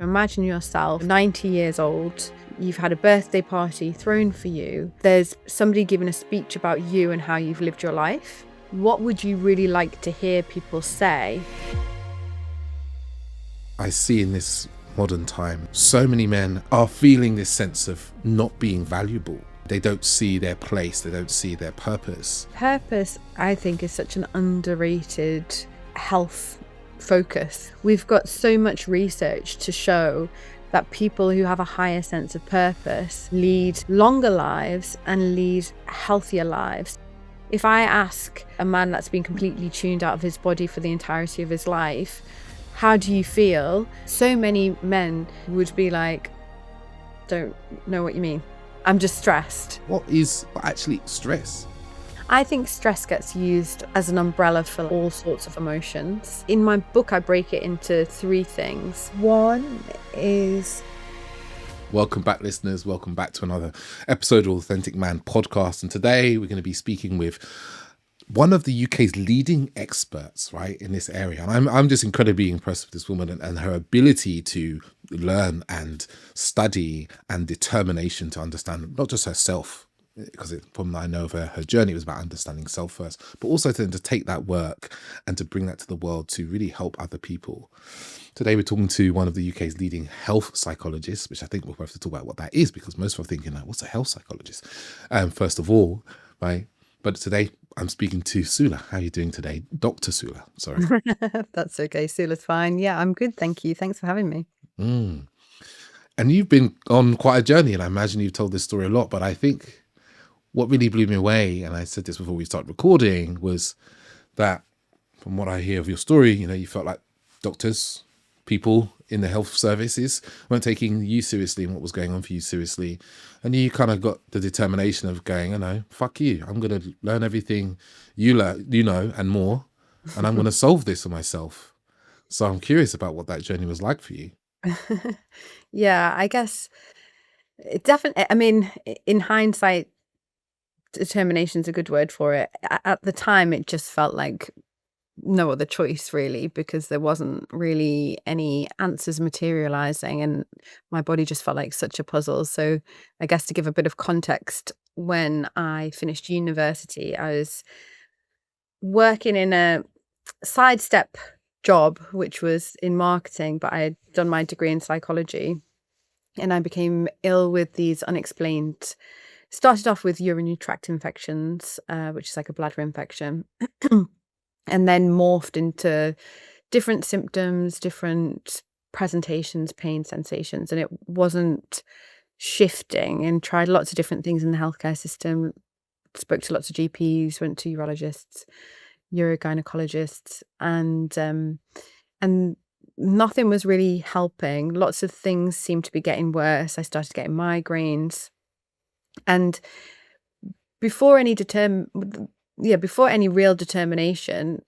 Imagine yourself 90 years old, you've had a birthday party thrown for you, there's somebody giving a speech about you and how you've lived your life. What would you really like to hear people say? I see in this modern time, so many men are feeling this sense of not being valuable. They don't see their place, they don't see their purpose. Purpose, I think, is such an underrated health focus. We've got so much research to show that people who have a higher sense of purpose lead longer lives and lead healthier lives. If I ask a man that's been completely tuned out of his body for the entirety of his life, how do you feel? So many men would be like, don't know what you mean. I'm just stressed. What is actually stress? I think stress gets used as an umbrella for all sorts of emotions. In my book, I break it into three things. One is... Welcome back, listeners. Welcome back to another episode of Authentic Man podcast. And today we're going to be speaking with one of the UK's leading experts, right, in this area. And I'm just incredibly impressed with this woman and her ability to learn and study and determination to understand not just herself, because from what I know of her journey was about understanding self first, but also to take that work and to bring that to the world to really help other people. Today we're talking to one of the UK's leading health psychologists, which I think we'll have to talk about what that is, because most people are thinking, like, what's a health psychologist? First of all, right? But today I'm speaking to Sula. How are you doing today? Dr. Sula, sorry. That's okay. Sula's fine. Yeah, I'm good. Thank you. Thanks for having me. And you've been on quite a journey, and I imagine you've told this story a lot, but I think what really blew me away, and I said this before we started recording, was that from what I hear of your story, you felt like doctors, people in the health services weren't taking you seriously and what was going on for you seriously. And you kind of got the determination of going, fuck you. I'm going to learn everything you know and more, and I'm going to solve this for myself. So I'm curious about what that journey was like for you. Yeah, I guess it definitely, I mean, in hindsight, determination's a good word for it. At the time, it just felt like no other choice, really, because there wasn't really any answers materializing, and my body just felt like such a puzzle. So I guess to give a bit of context, when I finished university, I was working in a sidestep job, which was in marketing, but I had done my degree in psychology, and I became ill with these unexplained... Started off with urinary tract infections, which is like a bladder infection, and then morphed into different symptoms, different presentations, pain sensations, and it wasn't shifting, and tried lots of different things in the healthcare system, spoke to lots of GPs, went to urologists, urogynecologists, and nothing was really helping. Lots of things seemed to be getting worse. I started getting migraines. And before any real determination,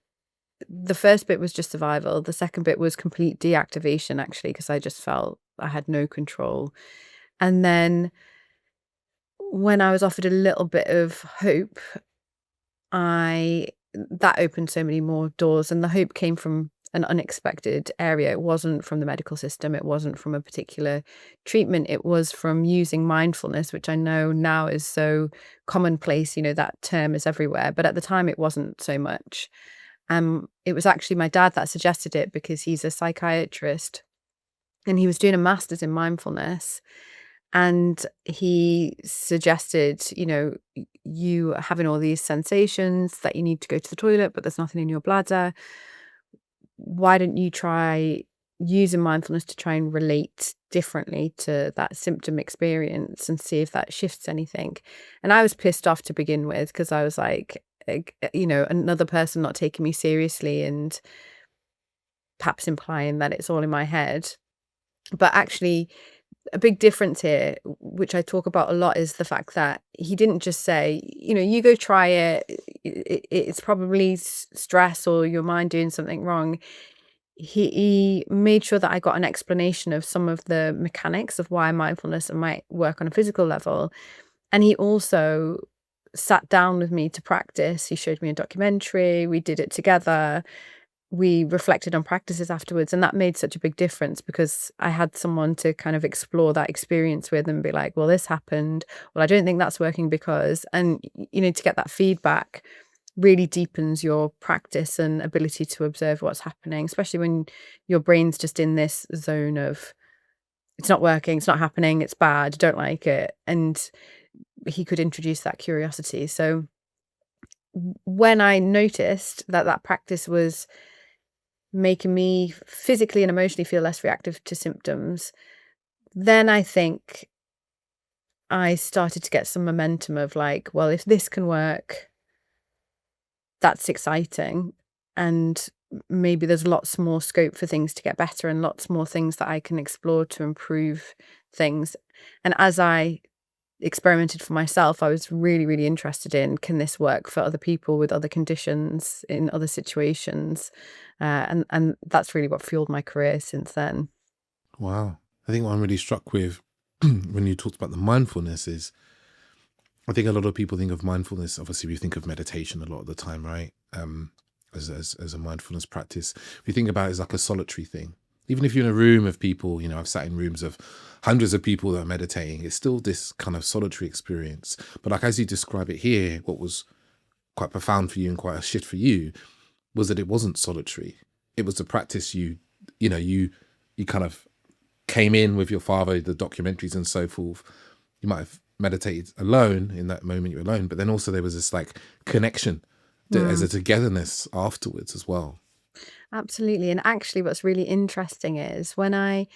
the first bit was just survival. The second bit was complete deactivation, actually, because I just felt I had no control. And then when I was offered a little bit of hope, that opened so many more doors, and the hope came from an unexpected area. It wasn't from the medical system. It wasn't from a particular treatment. It was from using mindfulness, which I know now is so commonplace. That term is everywhere. But at the time, it wasn't so much. It was actually my dad that suggested it, because he's a psychiatrist and he was doing a master's in mindfulness. And he suggested, you having all these sensations that you need to go to the toilet, but there's nothing in your bladder. Why don't you try using mindfulness to try and relate differently to that symptom experience and see if that shifts anything? And I was pissed off to begin with, because I was like, another person not taking me seriously and perhaps implying that it's all in my head. But actually, a big difference here, which I talk about a lot, is the fact that he didn't just say, you go try it. It's probably stress or your mind doing something wrong. He made sure that I got an explanation of some of the mechanics of why mindfulness might work on a physical level. And he also sat down with me to practice. He showed me a documentary. We did it together. we reflected on practices afterwards, and that made such a big difference because I had someone to kind of explore that experience with and be like, well, this happened. Well, I don't think that's working because, and to get that feedback really deepens your practice and ability to observe what's happening, especially when your brain's just in this zone of it's not working, it's not happening, it's bad, don't like it. And he could introduce that curiosity. So when I noticed that that practice was making me physically and emotionally feel less reactive to symptoms, then I think I started to get some momentum of like, well, if this can work, that's exciting. And maybe there's lots more scope for things to get better and lots more things that I can explore to improve things. And as I experimented for myself, I was really, really interested in, can this work for other people with other conditions in other situations? And that's really what fueled my career since then. Wow. I think what I'm really struck with when you talked about the mindfulness is, I think a lot of people think of mindfulness, obviously we think of meditation a lot of the time, right? As a mindfulness practice. We think about it as like a solitary thing. Even if you're in a room of people, I've sat in rooms of hundreds of people that are meditating, it's still this kind of solitary experience. But like as you describe it here, what was quite profound for you and quite a shift for you was that it wasn't solitary. It was a practice you kind of came in with your father, the documentaries and so forth. You might have meditated alone in that moment, you're alone, but then also there was this like connection as a togetherness afterwards as well. Absolutely. And actually what's really interesting is when I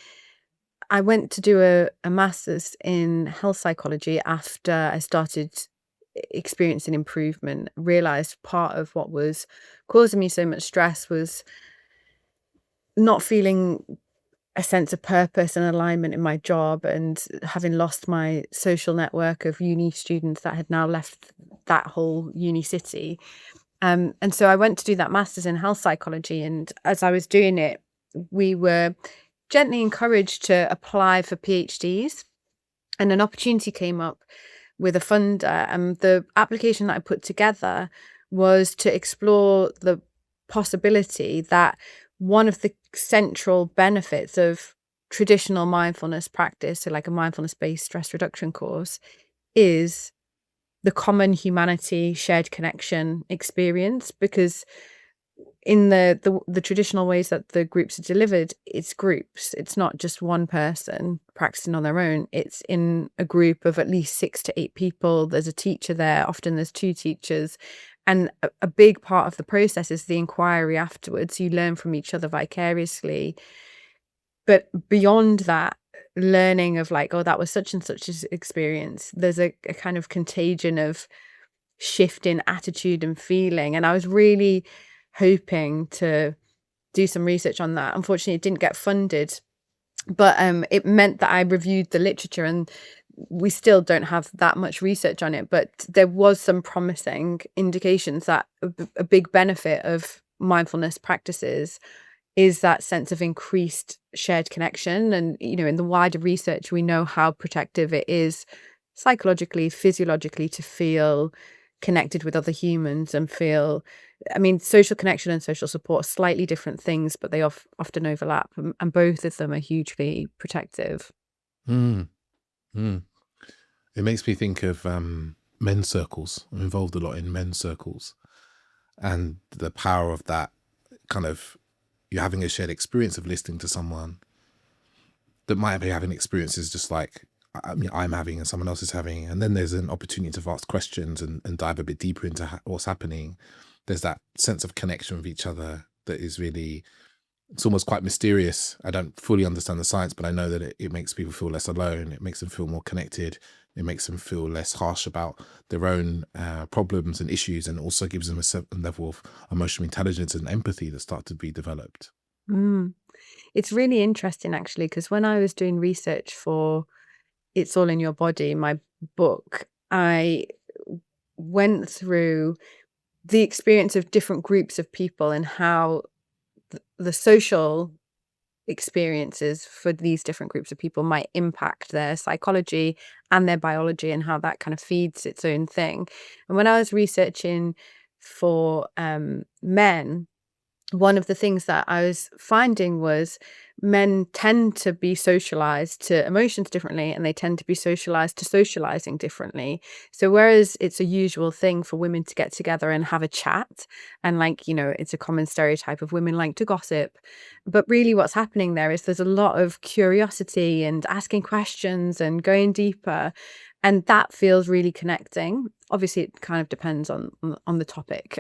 went to do a master's in health psychology after I started experiencing improvement, realized part of what was causing me so much stress was not feeling a sense of purpose and alignment in my job, and having lost my social network of uni students that had now left that whole uni city. And so I went to do that master's in health psychology. And as I was doing it, we were gently encouraged to apply for PhDs. And an opportunity came up with a funder. And the application that I put together was to explore the possibility that one of the central benefits of traditional mindfulness practice, so like a mindfulness-based stress reduction course, is the common humanity shared connection experience. Because in the traditional ways that the groups are delivered, it's groups. It's not just one person practicing on their own. It's in a group of at least 6 to 8 people. There's a teacher there. Often there's 2 teachers. And a big part of the process is the inquiry afterwards. You learn from each other vicariously. But beyond that, learning of like, oh, that was such and such experience, there's a kind of contagion of shift in attitude and feeling. And I was really hoping to do some research on that. Unfortunately, it didn't get funded, but it meant that I reviewed the literature, and we still don't have that much research on it, but there was some promising indications that a big benefit of mindfulness practices is that sense of increased shared connection. And, in the wider research, we know how protective it is psychologically, physiologically, to feel connected with other humans and feel, social connection and social support are slightly different things, but they often overlap, and both of them are hugely protective. Mm. Mm. It makes me think of men's circles. I'm involved a lot in men's circles, and the power of that kind of, you're having a shared experience of listening to someone that might be having experiences just like I'm having and someone else is having, and then there's an opportunity to ask questions and dive a bit deeper into what's happening. There's that sense of connection with each other that is really, it's almost quite mysterious. I don't fully understand the science, but I know that it makes people feel less alone. It makes them feel more connected. It makes them feel less harsh about their own problems and issues, and also gives them a certain level of emotional intelligence and empathy that start to be developed. It's really interesting, actually, because when I was doing research for It's All in Your Body, my book, I went through the experience of different groups of people and how the social experiences for these different groups of people might impact their psychology and their biology, and how that kind of feeds its own thing. And when I was researching for men, one of the things that I was finding was men tend to be socialized to emotions differently, and they tend to be socialized to socializing differently. So whereas it's a usual thing for women to get together and have a chat, and like, it's a common stereotype of women like to gossip, but really what's happening there is there's a lot of curiosity and asking questions and going deeper. And that feels really connecting. Obviously, it kind of depends on the topic,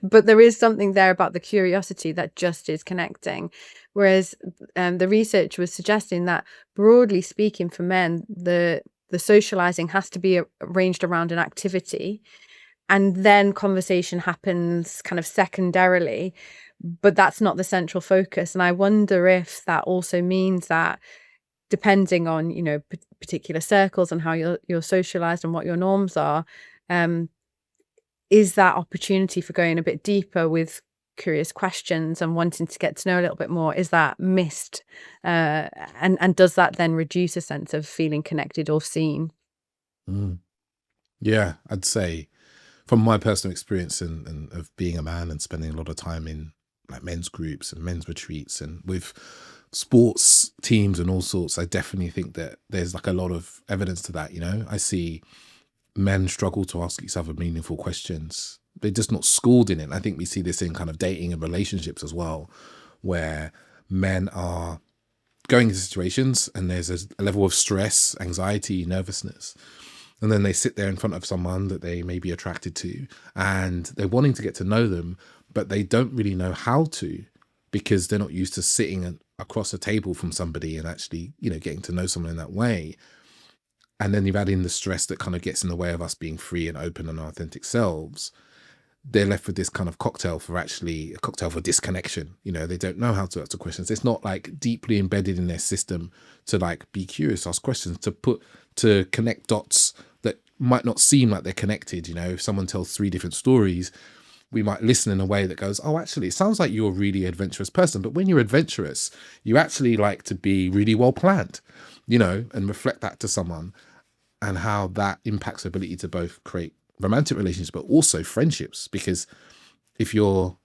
but there is something there about the curiosity that just is connecting. Whereas the research was suggesting that, broadly speaking, for men, the socializing has to be arranged around an activity, and then conversation happens kind of secondarily, but that's not the central focus. And I wonder if that also means that, depending on particular circles and how you're socialized and what your norms are, is that opportunity for going a bit deeper with curious questions and wanting to get to know a little bit more, is that missed, and does that then reduce a sense of feeling connected or seen? Yeah, I'd say from my personal experience and of being a man and spending a lot of time in like men's groups and men's retreats and with sports teams and all sorts, I definitely think that there's like a lot of evidence to that. I see men struggle to ask each other meaningful questions. They're just not schooled in it. I think we see this in kind of dating and relationships as well, where men are going into situations and there's a level of stress, anxiety, nervousness. And then they sit there in front of someone that they may be attracted to and they're wanting to get to know them, but they don't really know how to, because they're not used to sitting across a table from somebody and actually, getting to know someone in that way. And then you've added in the stress that kind of gets in the way of us being free and open and our authentic selves. They're left with this kind of cocktail for disconnection. They don't know how to answer questions. It's not like deeply embedded in their system to like be curious, ask questions, to connect dots that might not seem like they're connected. If someone tells 3 different stories, we might listen in a way that goes, oh, actually, it sounds like you're a really adventurous person. But when you're adventurous, you actually like to be really well planned, and reflect that to someone, and how that impacts the ability to both create romantic relationships, but also friendships. Because if your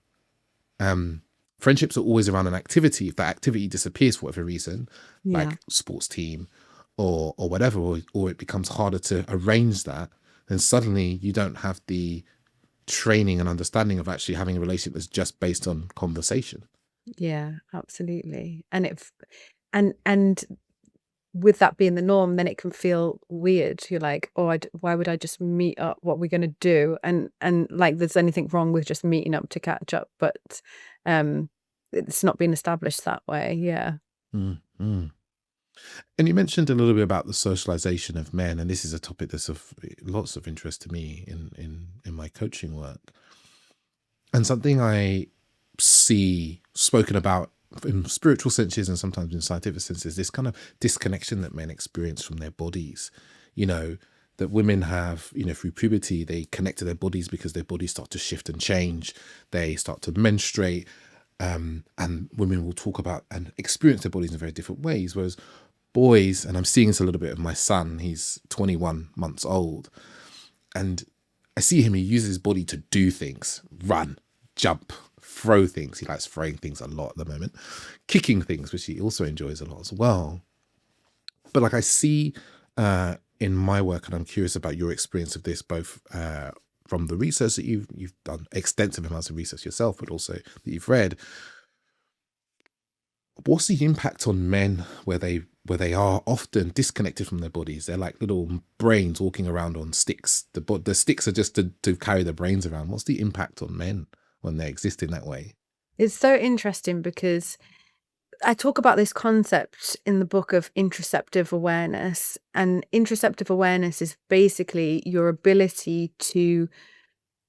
friendships are always around an activity, if that activity disappears for whatever reason, Yeah. like sports team or whatever, or it becomes harder to arrange that, then suddenly you don't have the training and understanding of actually having a relationship that's just based on conversation. Yeah, absolutely. And with that being the norm, then it can feel weird. You're like, oh, why would I just meet up? What we're going to do? And like, there's anything wrong with just meeting up to catch up, but it's not been established that way. Yeah. Mm-hmm. And you mentioned a little bit about the socialization of men, and this is a topic that's of lots of interest to me in my coaching work, and something I see spoken about in spiritual senses and sometimes in scientific senses, this kind of disconnection that men experience from their bodies. That women have, through puberty, they connect to their bodies because their bodies start to shift and change. They start to menstruate, and women will talk about and experience their bodies in very different ways. Whereas boys, and I'm seeing this a little bit of my son, he's 21 months old, and I see him, he uses his body to do things, run, jump, throw things. He likes throwing things a lot at the moment, kicking things, which he also enjoys a lot as well. But like I see in my work, and I'm curious about your experience of this, both from the research that you've done extensive amounts of research yourself, but also that you've read. What's the impact on men where they are often disconnected from their bodies? They're like little brains walking around on sticks. The sticks are just to carry their brains around. What's the impact on men when they exist in that way? It's so interesting because I talk about this concept in the book of interoceptive awareness. And interoceptive awareness is basically your ability to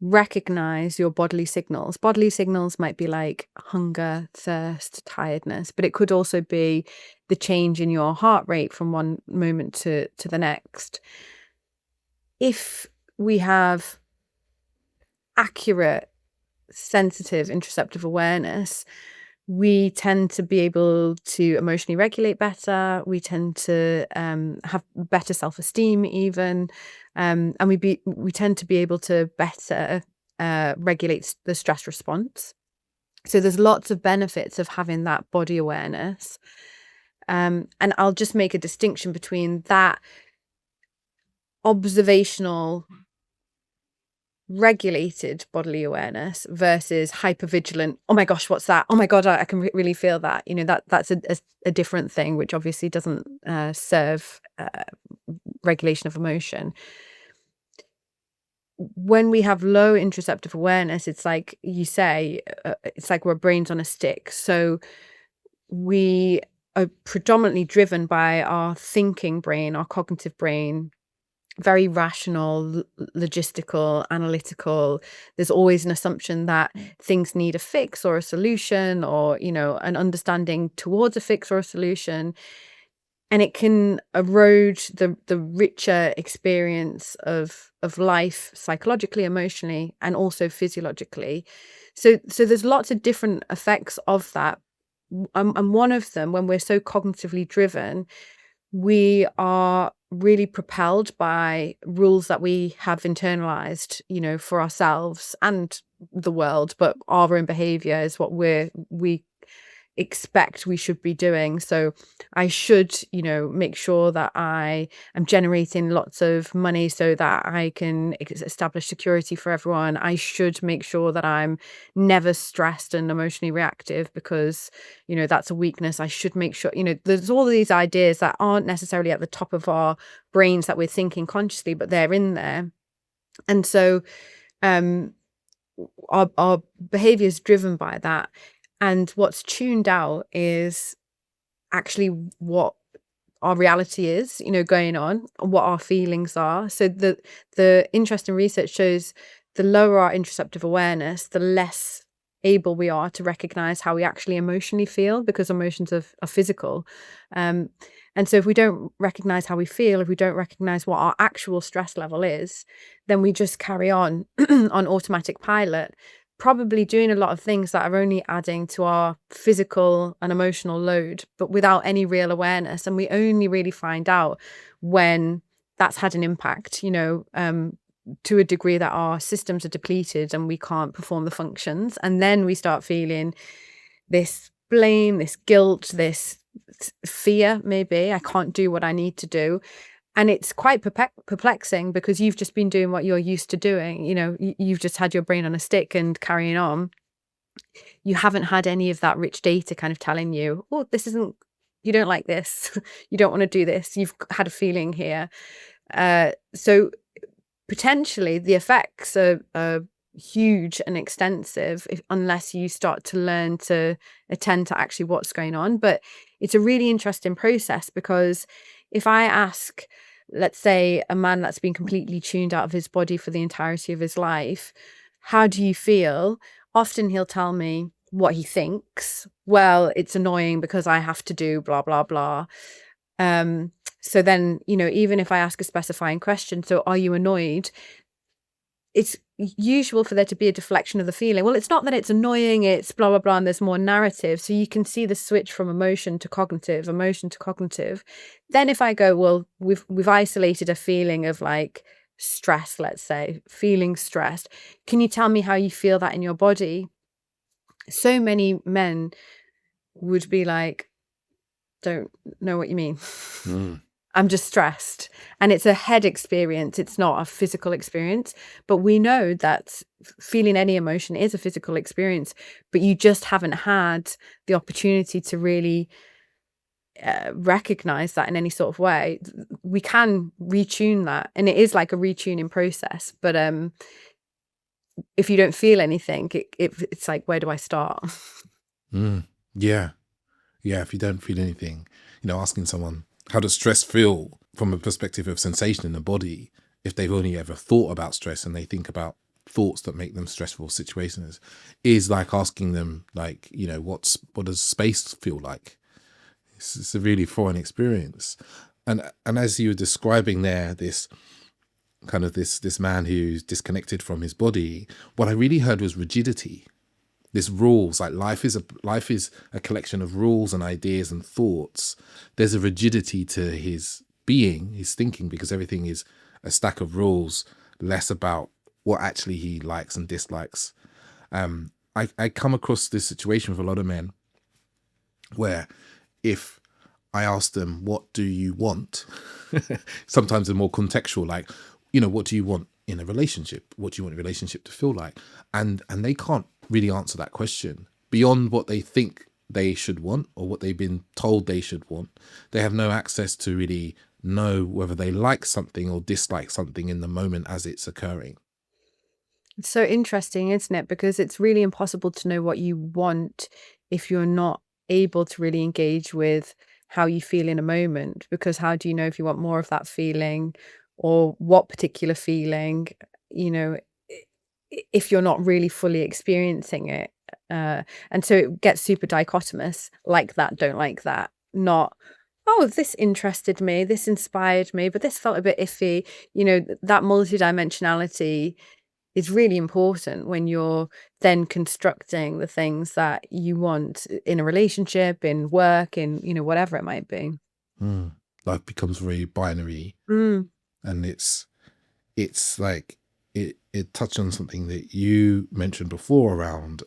recognize your bodily signals. Bodily signals might be like hunger, thirst, tiredness, but it could also be the change in your heart rate from one moment to the next. If we have accurate, sensitive, interoceptive awareness, we tend to be able to emotionally regulate better. We tend to have better self-esteem even. And we tend to be able to better regulate the stress response. So there's lots of benefits of having that body awareness. And I'll just make a distinction between that observational, regulated bodily awareness versus hypervigilant. Oh my gosh, what's that? Oh my God, I can really feel that. That's a different thing, which obviously doesn't serve regulation of emotion. When we have low interoceptive awareness, it's like you say, it's like we're brains on a stick. So we are predominantly driven by our thinking brain, our cognitive brain, very rational, logistical, analytical. There's always an assumption that things need a fix or a solution, or, an understanding towards a fix or a solution. And it can erode the richer experience of life psychologically, emotionally, and also physiologically. So there's lots of different effects of that. And one of them, when we're so cognitively driven, we are really propelled by rules that we have internalized, for ourselves and the world, but our own behavior is what we expect we should be doing. So I should, make sure that I am generating lots of money so that I can establish security for everyone. I should make sure that I'm never stressed and emotionally reactive because, that's a weakness. I should make sure, there's all these ideas that aren't necessarily at the top of our brains that we're thinking consciously, but they're in there. And so our behavior is driven by that. And what's tuned out is actually what our reality is, going on, and what our feelings are. So the interesting research shows the lower our interoceptive awareness, the less able we are to recognize how we actually emotionally feel, because emotions are physical. And so if we don't recognize how we feel, if we don't recognize what our actual stress level is, then we just carry on on automatic pilot, probably doing a lot of things that are only adding to our physical and emotional load, but without any real awareness. And we only really find out when that's had an impact, to a degree that our systems are depleted and we can't perform the functions. And then we start feeling this blame, this guilt, this fear, maybe I can't do what I need to do. And it's quite perplexing because you've just been doing what you're used to doing. You've just had your brain on a stick and carrying on. You haven't had any of that rich data kind of telling you, oh, you don't like this. You don't want to do this. You've had a feeling here. So potentially the effects are huge and extensive unless you start to learn to attend to actually what's going on. But it's a really interesting process, because if I ask, let's say, a man that's been completely tuned out of his body for the entirety of his life, how do you feel? Often he'll tell me what he thinks. Well, it's annoying because I have to do blah, blah, blah. So then, even if I ask a specifying question, so are you annoyed? It's usual for there to be a deflection of the feeling. Well, it's not that it's annoying, it's blah, blah, blah, and there's more narrative. So you can see the switch from emotion to cognitive. Then if I go, well, we've isolated a feeling of like stress, let's say, feeling stressed. Can you tell me how you feel that in your body? So many men would be like, don't know what you mean. I'm just stressed. And it's a head experience. It's not a physical experience. But we know that feeling any emotion is a physical experience, but you just haven't had the opportunity to really recognize that in any sort of way. We can retune that. And it is like a retuning process. But if you don't feel anything, it's like, where do I start? Yeah. If you don't feel anything, asking someone, how does stress feel from a perspective of sensation in the body, if they've only ever thought about stress and they think about thoughts that make them stressful situations, is like asking them, like, what does space feel like? It's a really foreign experience. And as you were describing there, this kind of this man who's disconnected from his body, what I really heard was rigidity. This rules, like life is a collection of rules and ideas and thoughts. There's a rigidity to his being, his thinking, because everything is a stack of rules, less about what actually he likes and dislikes. I come across this situation with a lot of men where if I ask them, what do you want? Sometimes they're more contextual, like, what do you want in a relationship? What do you want a relationship to feel like? And they can't really answer that question beyond what they think they should want or what they've been told they should want. They have no access to really know whether they like something or dislike something in the moment as it's occurring. It's so interesting, isn't it? Because it's really impossible to know what you want if you're not able to really engage with how you feel in a moment. Because how do you know if you want more of that feeling or what particular feeling, if you're not really fully experiencing it? And so it gets super dichotomous, like that, don't like that, not, oh, this interested me, this inspired me, but this felt a bit iffy. That multidimensionality is really important when you're then constructing the things that you want in a relationship, in work, in, whatever it might be. Life becomes very binary, Mm. and it's like it touched on something that you mentioned before around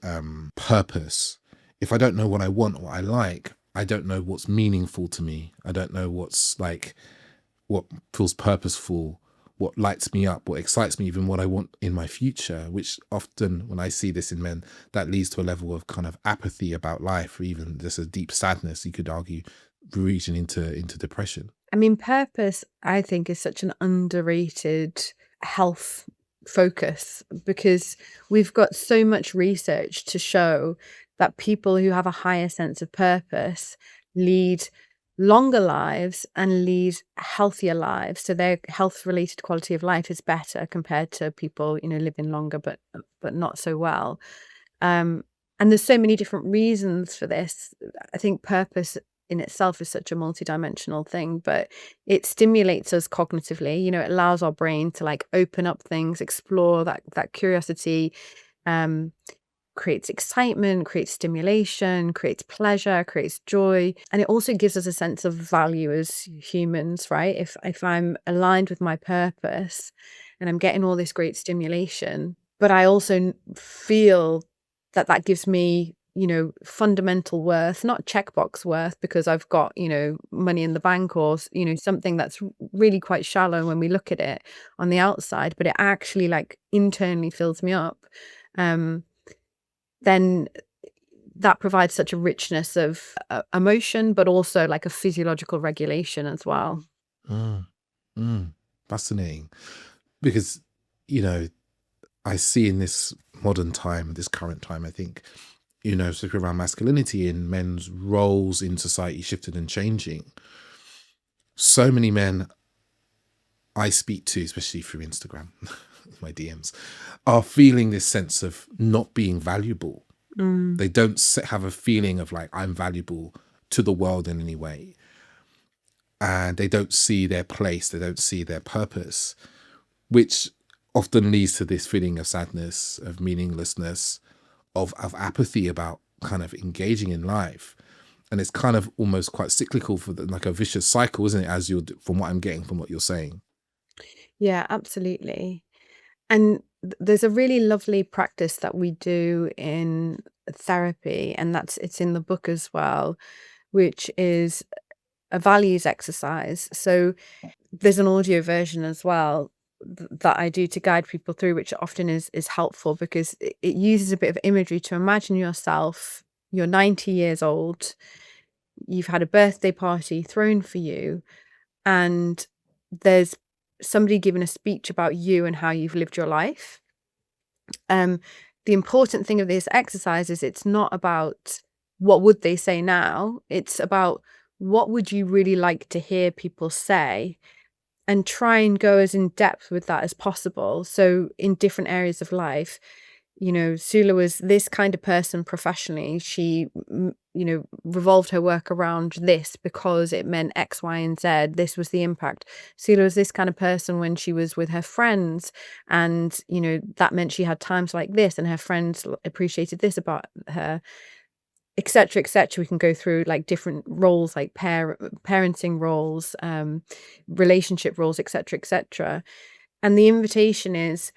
purpose. If I don't know what I want or what I like, I don't know what's meaningful to me. I don't know what's like, what feels purposeful, what lights me up, what excites me, even what I want in my future, which often when I see this in men, that leads to a level of kind of apathy about life, or even just a deep sadness, you could argue, reaching into depression. I mean, purpose, I think, is such an underrated health focus because we've got so much research to show that people who have a higher sense of purpose lead longer lives and lead healthier lives. So their health related quality of life is better compared to people, living longer but not so well. And there's so many different reasons for this. I think purpose in itself is such a multidimensional thing, but it stimulates us cognitively. It allows our brain to like open up things, explore that curiosity, creates excitement, creates stimulation, creates pleasure, creates joy. And it also gives us a sense of value as humans, right? If I'm aligned with my purpose and I'm getting all this great stimulation, but I also feel that gives me, fundamental worth, not checkbox worth because I've got, money in the bank or, something that's really quite shallow when we look at it on the outside, but it actually like internally fills me up. Then that provides such a richness of emotion, but also like a physiological regulation as well. Fascinating. Because, I see in this modern time, this current time, I think, particularly around masculinity and men's roles in society shifted and changing. So many men I speak to, especially through Instagram, my DMs, are feeling this sense of not being valuable. They don't have a feeling of like, I'm valuable to the world in any way. And they don't see their place. They don't see their purpose, which often leads to this feeling of sadness, of meaninglessness, of apathy about kind of engaging in life. And it's kind of almost quite cyclical for like a vicious cycle, isn't it? As from what I'm getting from what you're saying. Yeah, absolutely. And there's a really lovely practice that we do in therapy, and it's in the book as well, which is a values exercise. So there's an audio version as well that I do to guide people through, which often is helpful because it uses a bit of imagery to imagine yourself, you're 90 years old, you've had a birthday party thrown for you, and there's somebody giving a speech about you and how you've lived your life. The important thing of this exercise is it's not about what would they say now, it's about what would you really like to hear people say, and try and go as in depth with that as possible. So in different areas of life, Sula was this kind of person professionally. She, revolved her work around this because it meant X, Y, and Z. This was the impact. Sula was this kind of person when she was with her friends, and, that meant she had times like this, and her friends appreciated this about her, etc., etc. We can go through like different roles, like parenting roles, relationship roles, etc., etc. And the invitation is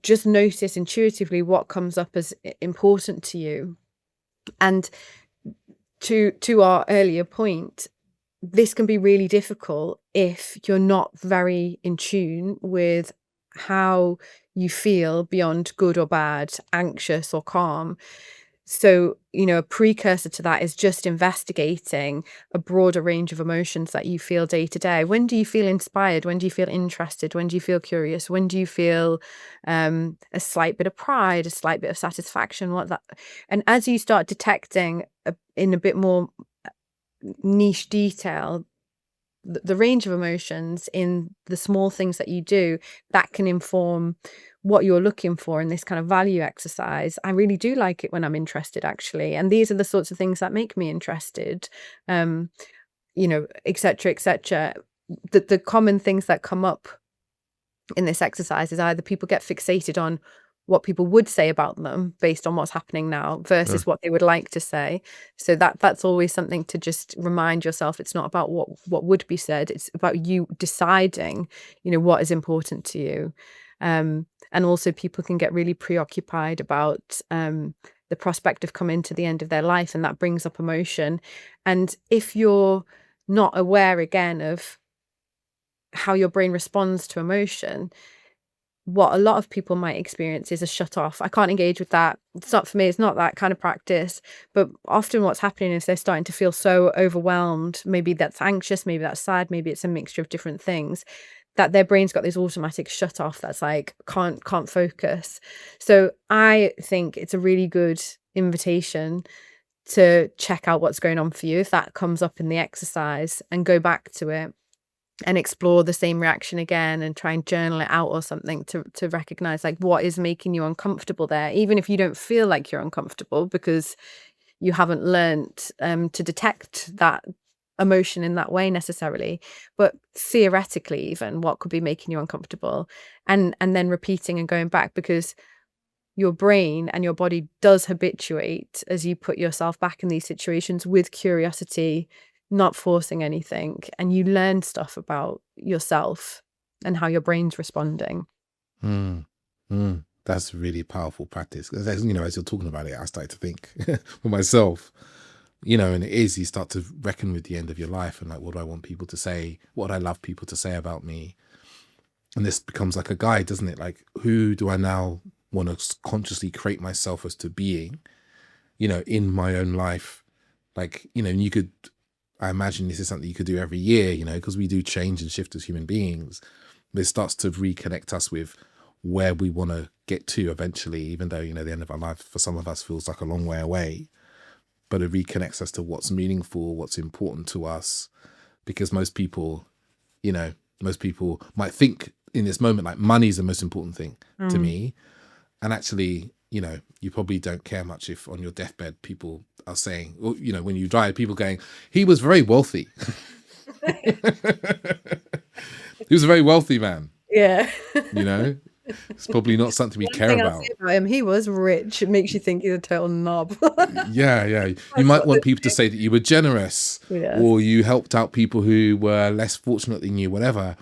just notice intuitively what comes up as important to you. And to our earlier point, this can be really difficult if you're not very in tune with how you feel beyond good or bad, anxious or calm. So, a precursor to that is just investigating a broader range of emotions that you feel day to day. When do you feel inspired? When do you feel interested? When do you feel curious? When do you feel a slight bit of pride, a slight bit of satisfaction? And as you start detecting in a bit more niche detail the range of emotions in the small things that you do, that can inform what you're looking for in this kind of value exercise. I really do like it when I'm interested, actually, and these are the sorts of things that make me interested, etc., etc. The common things that come up in this exercise is either people get fixated on what people would say about them based on what's happening now versus what they would like to say. So that's always something to just remind yourself. It's not about what would be said. It's about you deciding, what is important to you. And also people can get really preoccupied about the prospect of coming to the end of their life, and that brings up emotion. And if you're not aware again of how your brain responds to emotion, what a lot of people might experience is a shut off. I can't engage with that. It's not for me. It's not that kind of practice. But often what's happening is they're starting to feel so overwhelmed. Maybe that's anxious, maybe that's sad, maybe it's a mixture of different things, that their brain's got this automatic shut off that's like can't focus. So I think it's a really good invitation to check out what's going on for you if that comes up in the exercise, and go back to it and explore the same reaction again and try and journal it out or something to recognize like what is making you uncomfortable there, even if you don't feel like you're uncomfortable because you haven't learnt to detect that emotion in that way necessarily. But theoretically, even what could be making you uncomfortable, and then repeating and going back, because your brain and your body does habituate as you put yourself back in these situations with curiosity, not forcing anything, and you learn stuff about yourself and how your brain's responding. That's really powerful practice. As you're talking about it, I started to think for myself, and it is, you start to reckon with the end of your life and like, what do I want people to say? What do I love people to say about me? And this becomes like a guide, doesn't it? Like, who do I now want to consciously create myself as to being, in my own life? Like, and you could, I imagine this is something you could do every year, because we do change and shift as human beings. But it starts to reconnect us with where we want to get to eventually, even though, the end of our life for some of us feels like a long way away. But it reconnects us to what's meaningful, what's important to us. Because most people might think in this moment, like, money is the most important thing to me. And actually, you probably don't care much if on your deathbed people are saying, or, when you die, people going, he was very wealthy. He was a very wealthy man. Yeah. It's probably not something we care about. Him, he was rich. It makes you think he's a total knob. Yeah. You might want people to say that you were generous, or you helped out people who were less fortunate than you, whatever.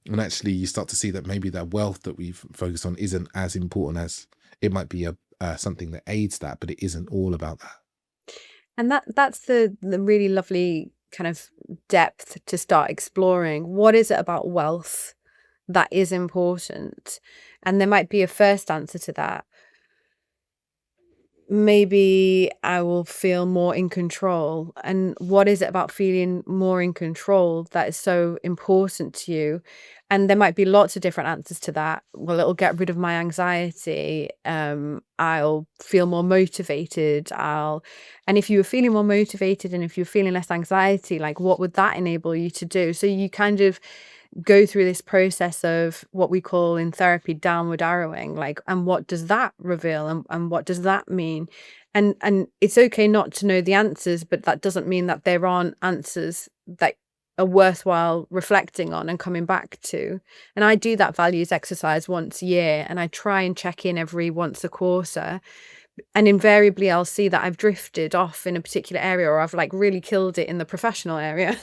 And actually, you start to see that maybe that wealth that we've focused on isn't as important as it might be something that aids that, but it isn't all about that. And that's the really lovely kind of depth to start exploring. What is it about wealth that is important? And there might be a first answer to that. Maybe I will feel more in control. And what is it about feeling more in control that is so important to you? And there might be lots of different answers to that. Well, it'll get rid of my anxiety. I'll feel more motivated. And if you were feeling more motivated and if you're feeling less anxiety, like, what would that enable you to do? So you kind of go through this process of what we call in therapy downward arrowing, like, and what does that reveal, and what does that mean? And it's okay not to know the answers, but that doesn't mean that there aren't answers that are worthwhile reflecting on and coming back to. And I do that values exercise once a year, and I try and check in every once a quarter, And invariably I'll see that I've drifted off in a particular area, or I've like really killed it in the professional area.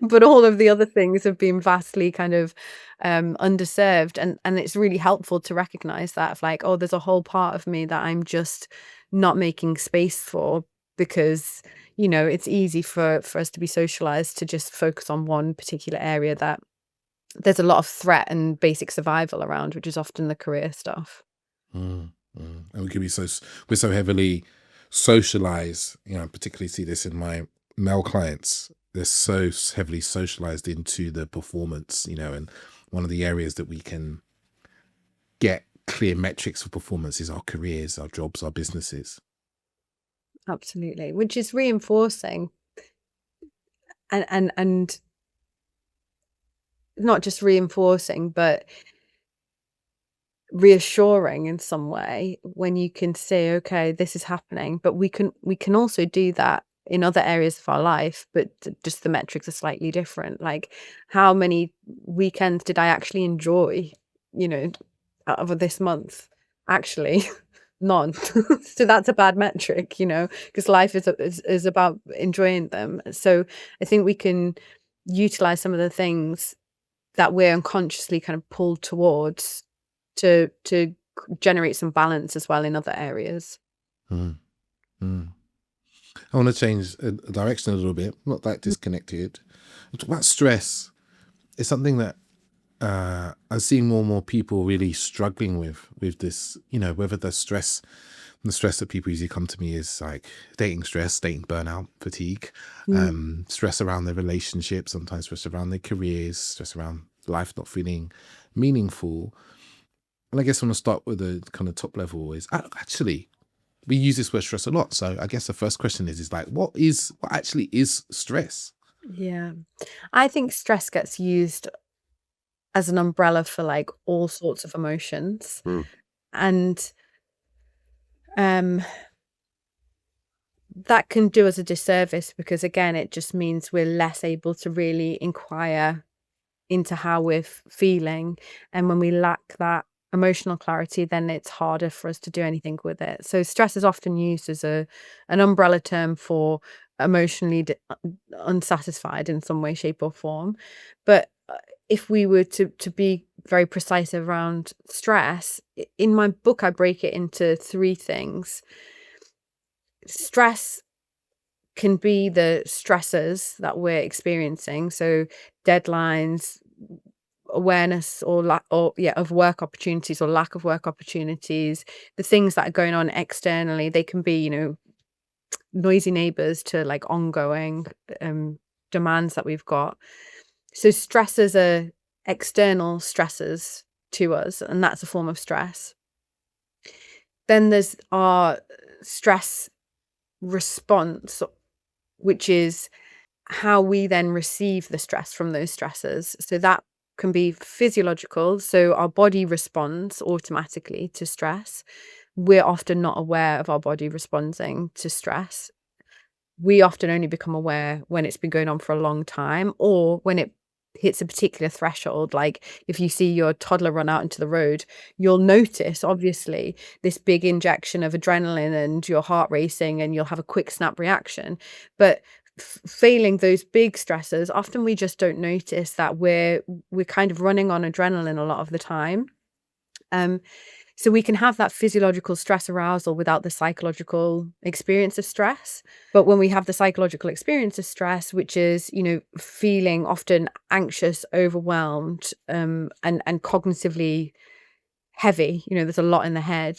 But all of the other things have been vastly kind of underserved. And it's really helpful to recognize that, of like, oh, there's a whole part of me that I'm just not making space for, because, you know, it's easy for us to be socialized to just focus on one particular area that there's a lot of threat and basic survival around, which is often the career stuff. Mm, And we can be we're so heavily socialized, you know, I particularly see this in my male clients. They're so heavily socialized into the performance, you know, and one of the areas that we can get clear metrics for performance is our careers, our jobs, our businesses. Absolutely, which is reinforcing and not just reinforcing, but reassuring in some way, when you can say, okay, this is happening, but we can also do that in other areas of our life, but just the metrics are slightly different. Like, how many weekends did I actually enjoy, you know, out of this month? Actually, none. So that's a bad metric, you know, because life is about enjoying them. So I think we can utilize some of the things that we're unconsciously kind of pulled towards to generate some balance as well in other areas. Mm, mm. I want to change direction a little bit, not that disconnected. Talk about stress. It's something that I'm seeing more and more people really struggling with this, you know, whether the stress that people usually come to me is like dating stress, dating burnout, fatigue, stress around their relationships, sometimes stress around their careers, stress around life not feeling meaningful. And I guess I want to start with the kind of top level is actually, we use this word stress a lot. So I guess the first question is like, what actually is stress? Yeah. I think stress gets used as an umbrella for like all sorts of emotions. And um that can do us a disservice, because again, it just means we're less able to really inquire into how we're feeling. And when we lack that emotional clarity, then it's harder for us to do anything with it. So stress is often used as an umbrella term for emotionally unsatisfied in some way, shape, or form. But if we were to be very precise around stress, in my book I break it into three things. Stress can be the stressors that we're experiencing, so deadlines, awareness or lack, or of work opportunities or lack of work opportunities, the things that are going on externally. They can be, you know, noisy neighbors to like ongoing demands that we've got. So stressors are external stressors to us, and that's a form of stress. Then there's our stress response, which is how we then receive the stress from those stressors. So that can be physiological. So our body responds automatically to stress. We're often not aware of our body responding to stress. We often only become aware when it's been going on for a long time, or when it hits a particular threshold. Like if you see your toddler run out into the road, you'll notice obviously this big injection of adrenaline and your heart racing, and you'll have a quick snap reaction. But failing those big stressors, often we just don't notice that we're kind of running on adrenaline a lot of the time. So we can have that physiological stress arousal without the psychological experience of stress. But when we have the psychological experience of stress, which is, you know, feeling often anxious, overwhelmed, and cognitively heavy, you know, there's a lot in the head,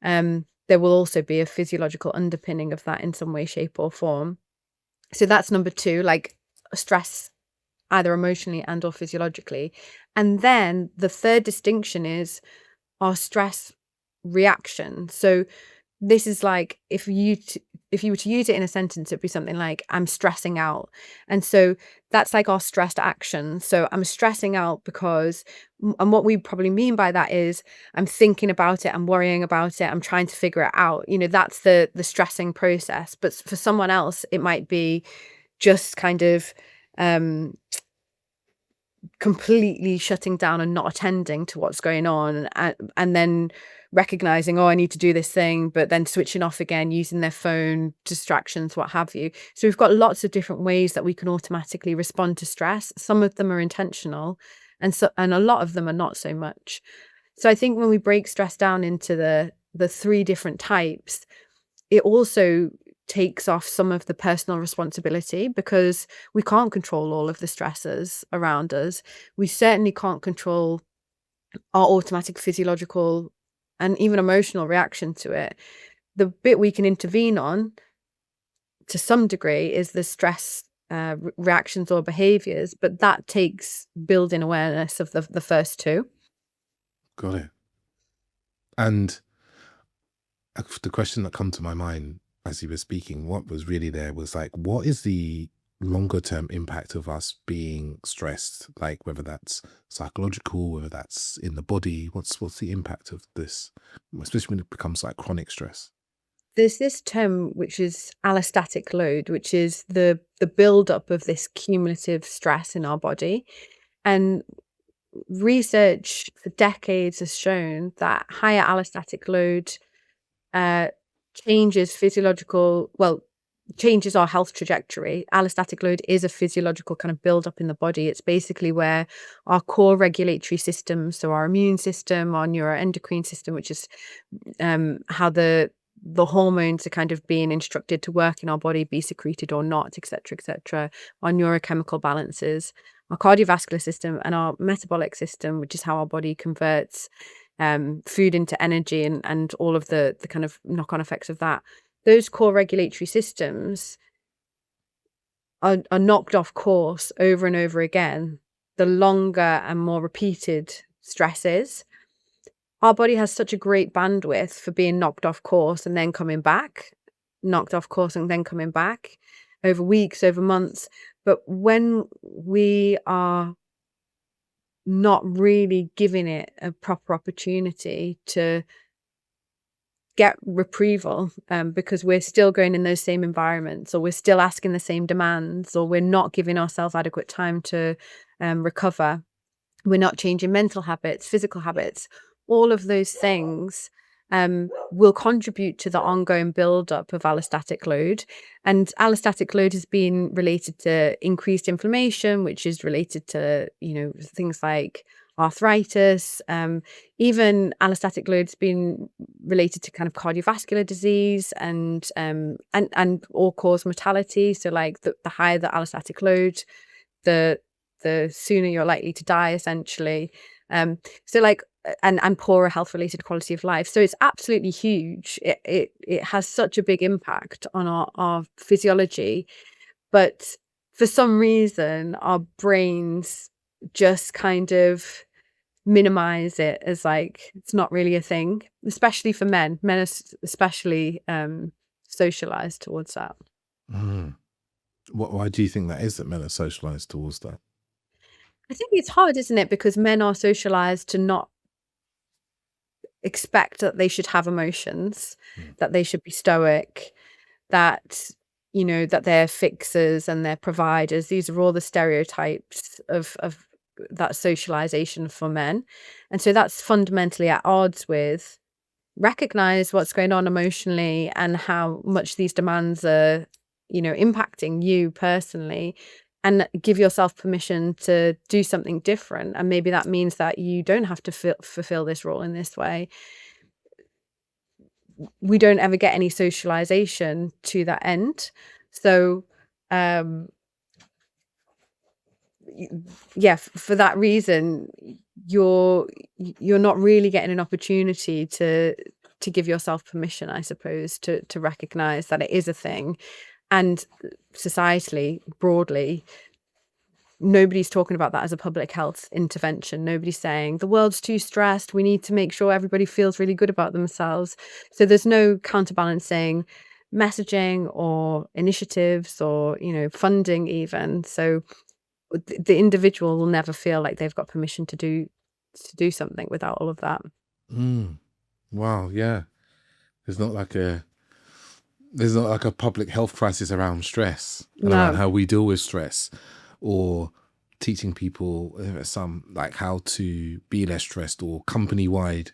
there will also be a physiological underpinning of that in some way, shape, or form. So that's number two, like stress, either emotionally and or physiologically. And then the third distinction is our stress reaction. So this is like, if you were to use it in a sentence, it'd be something like, I'm stressing out. And so that's like our stressed action. So I'm stressing out because, and what we probably mean by that is, I'm thinking about it, I'm worrying about it, I'm trying to figure it out. You know, that's the stressing process. But for someone else, it might be just kind of completely shutting down and not attending to what's going on, and then recognizing, oh, I need to do this thing, but then switching off again, using their phone, distractions, what have you. So we've got lots of different ways that we can automatically respond to stress. Some of them are intentional, and a lot of them are not so much. So I think when we break stress down into the three different types, it also takes off some of the personal responsibility, because we can't control all of the stresses around us. We certainly can't control our automatic physiological and even emotional reaction to it. The bit we can intervene on to some degree is the stress reactions or behaviors, but that takes building awareness of the first two. Got it. And the question that come to my mind as you were speaking, what was really there was like, what is the longer term impact of us being stressed? Like whether that's psychological, whether that's in the body, what's the impact of this, especially when it becomes like chronic stress? There's this term which is allostatic load, which is the buildup of this cumulative stress in our body. And research for decades has shown that higher allostatic load changes changes our health trajectory. Allostatic load is a physiological kind of build-up in the body. It's basically where our core regulatory systems, so our immune system, our neuroendocrine system, which is how the hormones are kind of being instructed to work in our body, be secreted or not, etc., our neurochemical balances, our cardiovascular system, and our metabolic system, which is how our body converts food into energy and all of the kind of knock-on effects of that. Those core regulatory systems are knocked off course over and over again the longer and more repeated stress is. Our body has such a great bandwidth for being knocked off course and then coming back, knocked off course and then coming back over weeks, over months. But when we are not really giving it a proper opportunity to get retrieval, because we're still going in those same environments, or we're still asking the same demands, or we're not giving ourselves adequate time to recover, we're not changing mental habits, physical habits, all of those things will contribute to the ongoing build-up of allostatic load. And allostatic load has been related to increased inflammation, which is related to, things like arthritis. Even allostatic load has been related to kind of cardiovascular disease and all-cause mortality. So like the higher the allostatic load, the sooner you're likely to die, essentially. And poorer health related quality of life. So it's absolutely huge. It has such a big impact on our physiology, but for some reason our brains just kind of minimize it as like it's not really a thing, especially for men. Men are especially socialized towards that. Why do you think that is, that men are socialized towards that? I think it's hard, isn't it? Because men are socialized to not expect that they should have emotions, that they should be stoic, that that they're fixers and they're providers. These are all the stereotypes of that socialization for men, and so that's fundamentally at odds with recognize what's going on emotionally and how much these demands are impacting you personally, and give yourself permission to do something different. And maybe that means that you don't have to fulfill this role in this way. We don't ever get any socialization to that end. So, for that reason, you're not really getting an opportunity to give yourself permission, I suppose, to recognize that it is a thing. And societally, broadly, nobody's talking about that as a public health intervention. Nobody's saying the world's too stressed, we need to make sure everybody feels really good about themselves. So there's no counterbalancing messaging or initiatives or funding even. So the individual will never feel like they've got permission to do something without all of that. Wow, yeah. There's not like a public health crisis around stress, around how we deal with stress, or teaching people some like how to be less stressed, or company-wide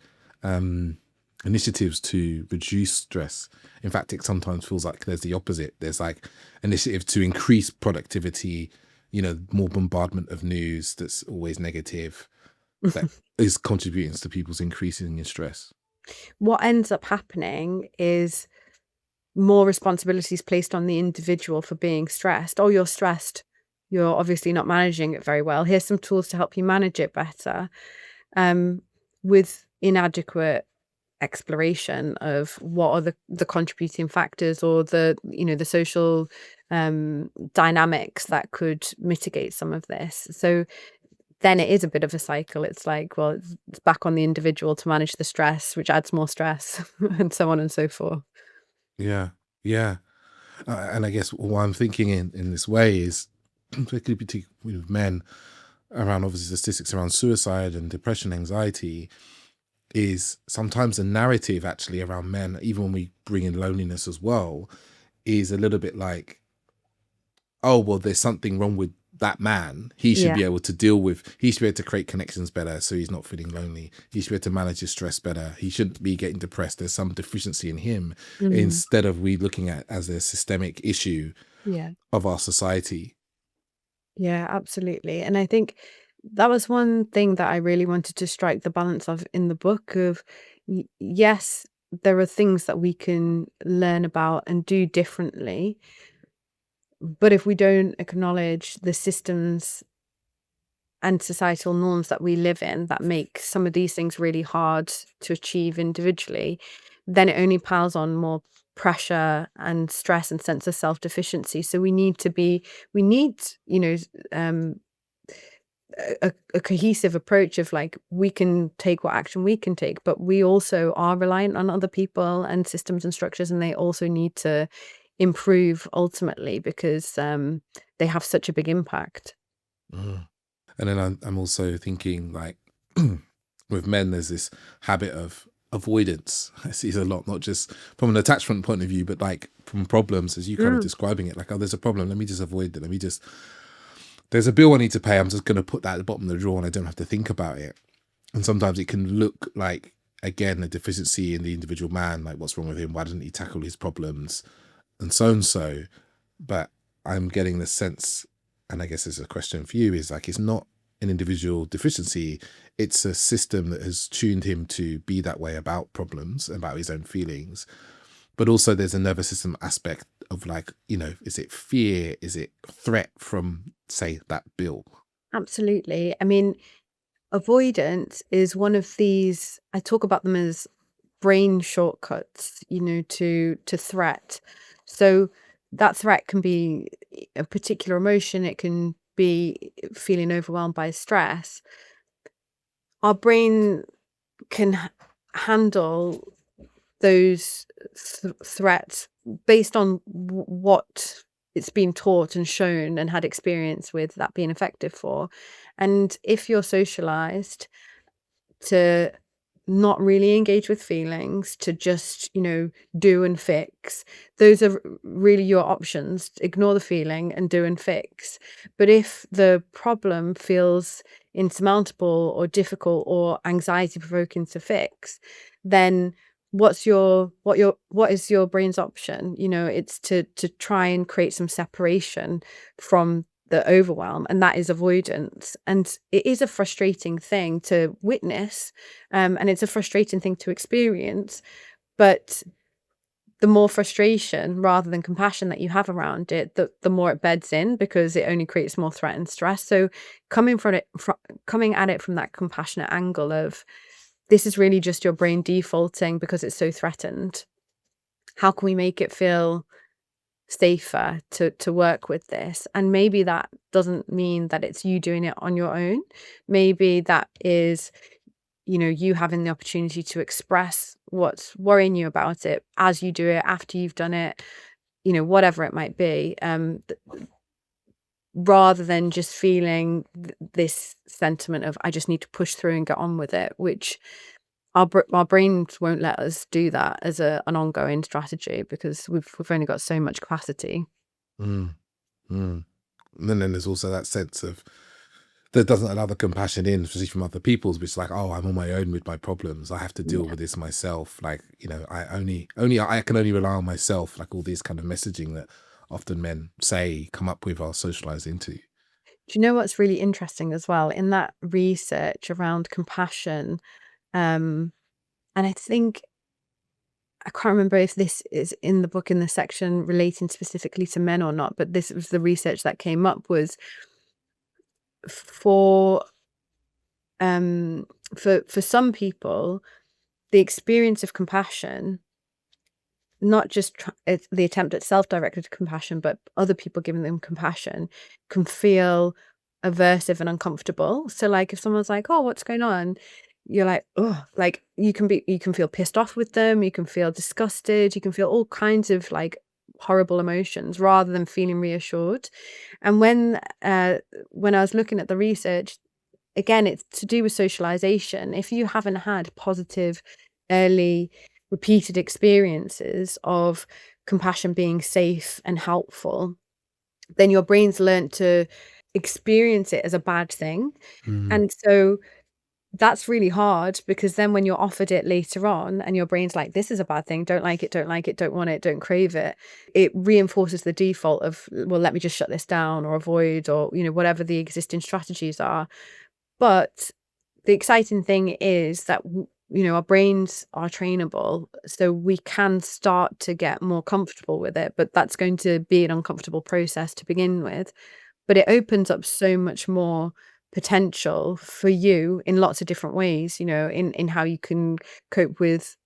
initiatives to reduce stress. In fact, it sometimes feels like there's the opposite. There's like initiative to increase productivity, more bombardment of news that's always negative, that is contributing to people's increasing in stress. What ends up happening is more responsibilities placed on the individual for being stressed. Oh, you're stressed. You're obviously not managing it very well. Here's some tools to help you manage it better. With inadequate exploration of what are the contributing factors, or the social dynamics that could mitigate some of this. So then it is a bit of a cycle. It's like, well, it's back on the individual to manage the stress, which adds more stress, and so on and so forth. Yeah, yeah. And I guess what I'm thinking in this way is, particularly with men, around obviously statistics around suicide and depression, anxiety, is sometimes the narrative actually around men, even when we bring in loneliness as well, is a little bit like, oh, well, there's something wrong with that man. He should Yeah. be able to he should be able to create connections better so he's not feeling lonely. He should be able to manage his stress better. He shouldn't be getting depressed. There's some deficiency in him, instead of we looking at as a systemic issue Yeah. of our society. Yeah, absolutely. And I think that was one thing that I really wanted to strike the balance of in the book of, yes, there are things that we can learn about and do differently, but if we don't acknowledge the systems and societal norms that we live in that make some of these things really hard to achieve individually, then it only piles on more pressure and stress and sense of self-deficiency. So we need, a cohesive approach of like, we can take what action we can take, but we also are reliant on other people and systems and structures, and they also need to improve ultimately because they have such a big impact. And then I'm also thinking like, with men, there's this habit of avoidance. I see a lot, not just from an attachment point of view, but like from problems, as you kind of describing it, like, oh, there's a problem, let me just avoid it. There's a bill I need to pay, I'm just going to put that at the bottom of the drawer and I don't have to think about it. And sometimes it can look like, again, a deficiency in the individual man, like what's wrong with him, why doesn't he tackle his problems, and so. But I'm getting the sense, and I guess it's a question for you, is like, it's not an individual deficiency, it's a system that has tuned him to be that way about problems, about his own feelings. But also there's a nervous system aspect of like, is it fear, is it threat from, say, that bill? Absolutely. I mean, avoidance is one of these, I talk about them as brain shortcuts, to threat. So that threat can be a particular emotion, it can be feeling overwhelmed by stress. Our brain can handle those threats based on what it's been taught and shown and had experience with that being effective for. And if you're socialized to not really engage with feelings, to just, do and fix, those are really your options. Ignore the feeling and do and fix. But if the problem feels insurmountable or difficult or anxiety provoking to fix, then what is your brain's option? It's to try and create some separation from the overwhelm, and that is avoidance. And it is a frustrating thing to witness, and it's a frustrating thing to experience, but the more frustration rather than compassion that you have around it, the more it beds in, because it only creates more threat and stress. So coming at it from that compassionate angle of, this is really just your brain defaulting because it's so threatened. How can we make it feel safer to work with this? And maybe that doesn't mean that it's you doing it on your own. Maybe that is, you having the opportunity to express what's worrying you about it as you do it, after you've done it, whatever it might be, rather than just feeling this sentiment of, I just need to push through and get on with it, which our brains won't let us do that as an ongoing strategy, because we've only got so much capacity. Mm. And then there's also that sense of that doesn't allow the compassion in, especially from other people's, which is like, oh, I'm on my own with my problems. I have to deal Yeah. with this myself. Like, I can only rely on myself. Like all this kind of messaging that often men come up with, are socialized into. Do you know what's really interesting as well in that research around compassion? And I think I can't remember if this is in the book in the section relating specifically to men or not, but this was the research that came up was for for some people, the experience of compassion, not just it's the attempt at self-directed compassion, but other people giving them compassion, can feel aversive and uncomfortable. So like if someone's like, "Oh, what's going on?" You're like, "Oh," like you can feel pissed off with them, you can feel disgusted, you can feel all kinds of like horrible emotions rather than feeling reassured. And when I was looking at the research, again, it's to do with socialization. If you haven't had positive, early, repeated experiences of compassion being safe and helpful, then your brain's learned to experience it as a bad thing. Mm. And so that's really hard because then when you're offered it later on and your brain's like, this is a bad thing, don't like it, don't like it, don't want it, don't crave it, it reinforces the default of, well, let me just shut this down or avoid or, whatever the existing strategies are. But the exciting thing is that, our brains are trainable, so we can start to get more comfortable with it, but that's going to be an uncomfortable process to begin with. But it opens up so much more potential for you in lots of different ways, in how you can cope with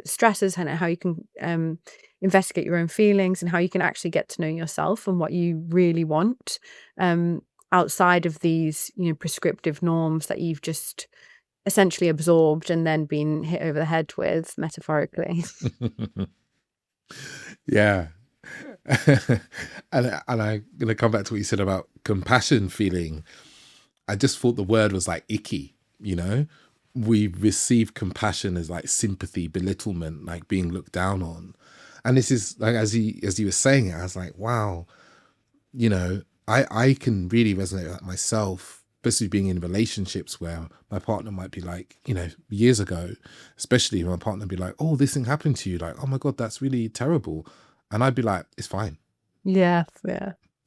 stresses and how you can investigate your own feelings and how you can actually get to know yourself and what you really want. Outside of these, prescriptive norms that you've just essentially absorbed and then been hit over the head with, metaphorically. Yeah. and I'm going to come back to what you said about compassion feeling. I just thought the word was like icky, we receive compassion as like sympathy, belittlement, like being looked down on. And this is like, as you were saying it, I was like, wow, I can really resonate with that myself, especially being in relationships where my partner might be like, years ago, especially my partner would be like, oh, this thing happened to you. Like, oh my God, that's really terrible. And I'd be like, it's fine. Yeah.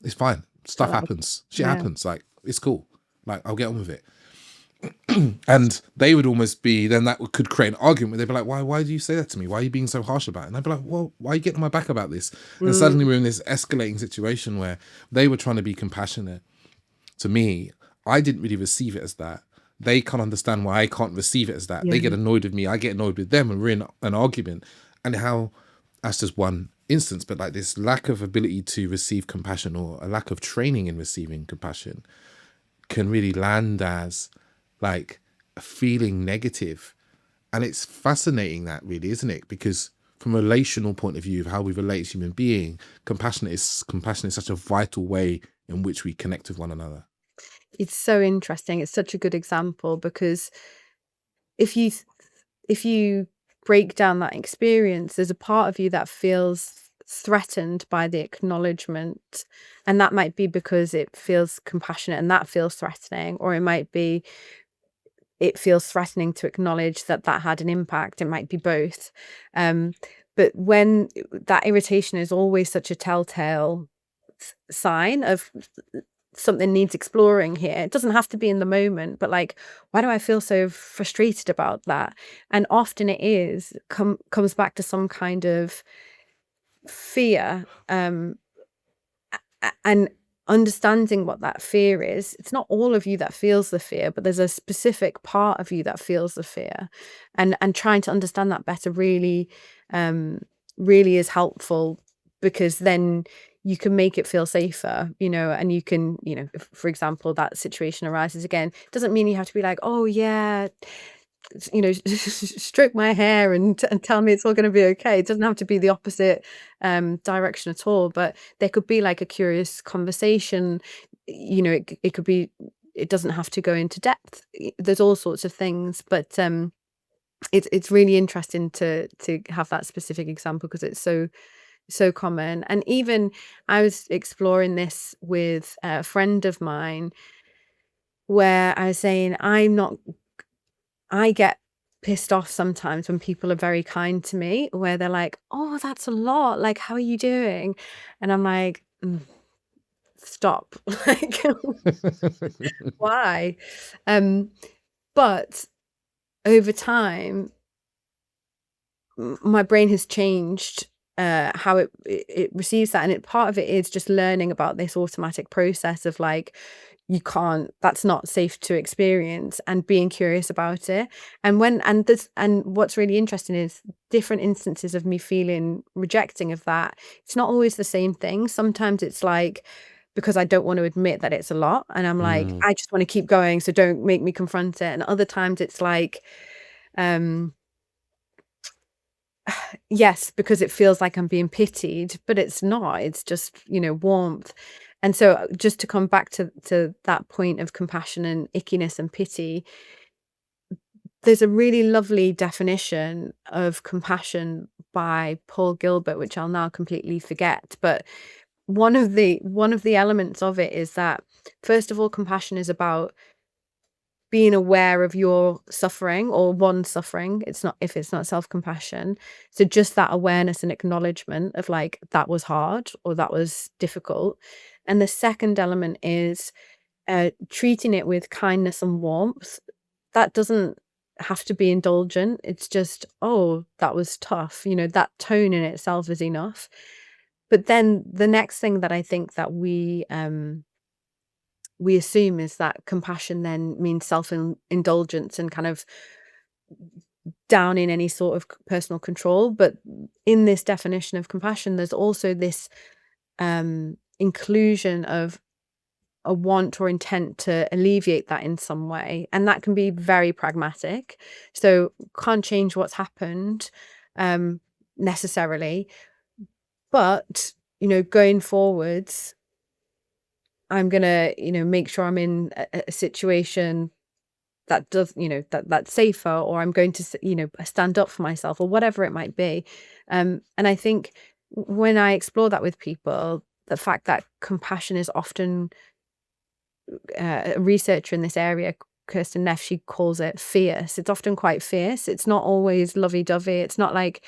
It's fine. Stuff Like, happens. Shit yeah. happens. Like, it's cool. Like, I'll get on with it. And they would almost be, then that could create an argument. They'd be like, why do you say that to me? Why are you being so harsh about it? And I'd be like, well, why are you getting on my back about this? And suddenly we're in this escalating situation where they were trying to be compassionate to me. I didn't really receive it as that. They can't understand why I can't receive it as that. Yeah. They get annoyed with me. I get annoyed with them, and we're in an argument. And how that's just one instance, but like this lack of ability to receive compassion or a lack of training in receiving compassion can really land as like a feeling negative. And it's fascinating that, really, isn't it? Because from a relational point of view of how we relate as human being, compassion is such a vital way in which we connect with one another. It's so interesting. It's such a good example because if you break down that experience, there's a part of you that feels threatened by the acknowledgement, and that might be because it feels compassionate and that feels threatening, or it might be it feels threatening to acknowledge that that had an impact. It might be both. But when that irritation is always such a telltale sign of something needs exploring here. It doesn't have to be in the moment, but like, why do I feel so frustrated about that? And often it comes back to some kind of fear, and understanding what that fear is. It's not all of you that feels the fear, but there's a specific part of you that feels the fear, and trying to understand that better really really is helpful, because then you can make it feel safer, and you can, if, for example, that situation arises again, it doesn't mean you have to be like, oh yeah, stroke my hair and tell me it's all going to be okay. It doesn't have to be the opposite direction at all, but there could be like a curious conversation. It could be, it doesn't have to go into depth. There's all sorts of things, but it's really interesting to have that specific example because it's so common. And even I was exploring this with a friend of mine where I was saying, I get pissed off sometimes when people are very kind to me, where they're like, "Oh, that's a lot. Like, how are you doing?" And I'm like, stop. Like, why? Um, but over time, my brain has changed how it receives that, and part of it is just learning about this automatic process of like, you can't, that's not safe to experience, and being curious about it. And what's really interesting is different instances of me feeling rejecting of that. It's not always the same thing. Sometimes it's like, because I don't want to admit that it's a lot, and I'm like, Mm, I just want to keep going, so don't make me confront it. And other times it's like, um yes, because it feels like I'm being pitied, but it's not. It's just, warmth. And so just to come back to that point of compassion and ickiness and pity, there's a really lovely definition of compassion by Paul Gilbert, which I'll now completely forget. But one of the elements of it is that, first of all, compassion is about being aware of your suffering or one's suffering. It's not, if it's not self-compassion. So just that awareness and acknowledgement of like, that was hard or that was difficult. And the second element is treating it with kindness and warmth. That doesn't have to be indulgent. It's just, oh, that was tough. That tone in itself is enough. But then the next thing that I think that we assume is that compassion then means self-indulgence and kind of down in any sort of personal control. But in this definition of compassion, there's also this inclusion of a want or intent to alleviate that in some way. And that can be very pragmatic. So can't change what's happened necessarily. But, going forwards, I'm gonna, make sure I'm in a situation that does, that's safer, or I'm going to, stand up for myself, or whatever it might be. And I think when I explore that with people, the fact that compassion is often, a researcher in this area, Kirsten Neff, she calls it fierce. It's often quite fierce. It's not always lovey-dovey. It's not like,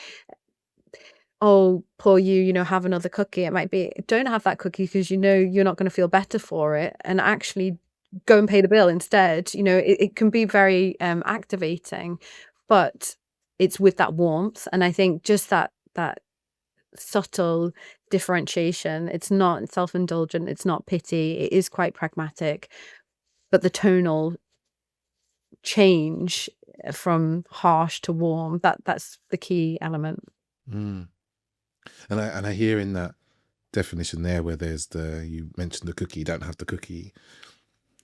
oh, poor you, have another cookie. It might be, don't have that cookie because you're not going to feel better for it, and actually go and pay the bill instead. It can be very activating, but it's with that warmth. And I think just that subtle differentiation, it's not self-indulgent, it's not pity, it is quite pragmatic, but the tonal change from harsh to warm, that's the key element. mm. And I hear in that definition there where there's you mentioned the cookie, you don't have the cookie.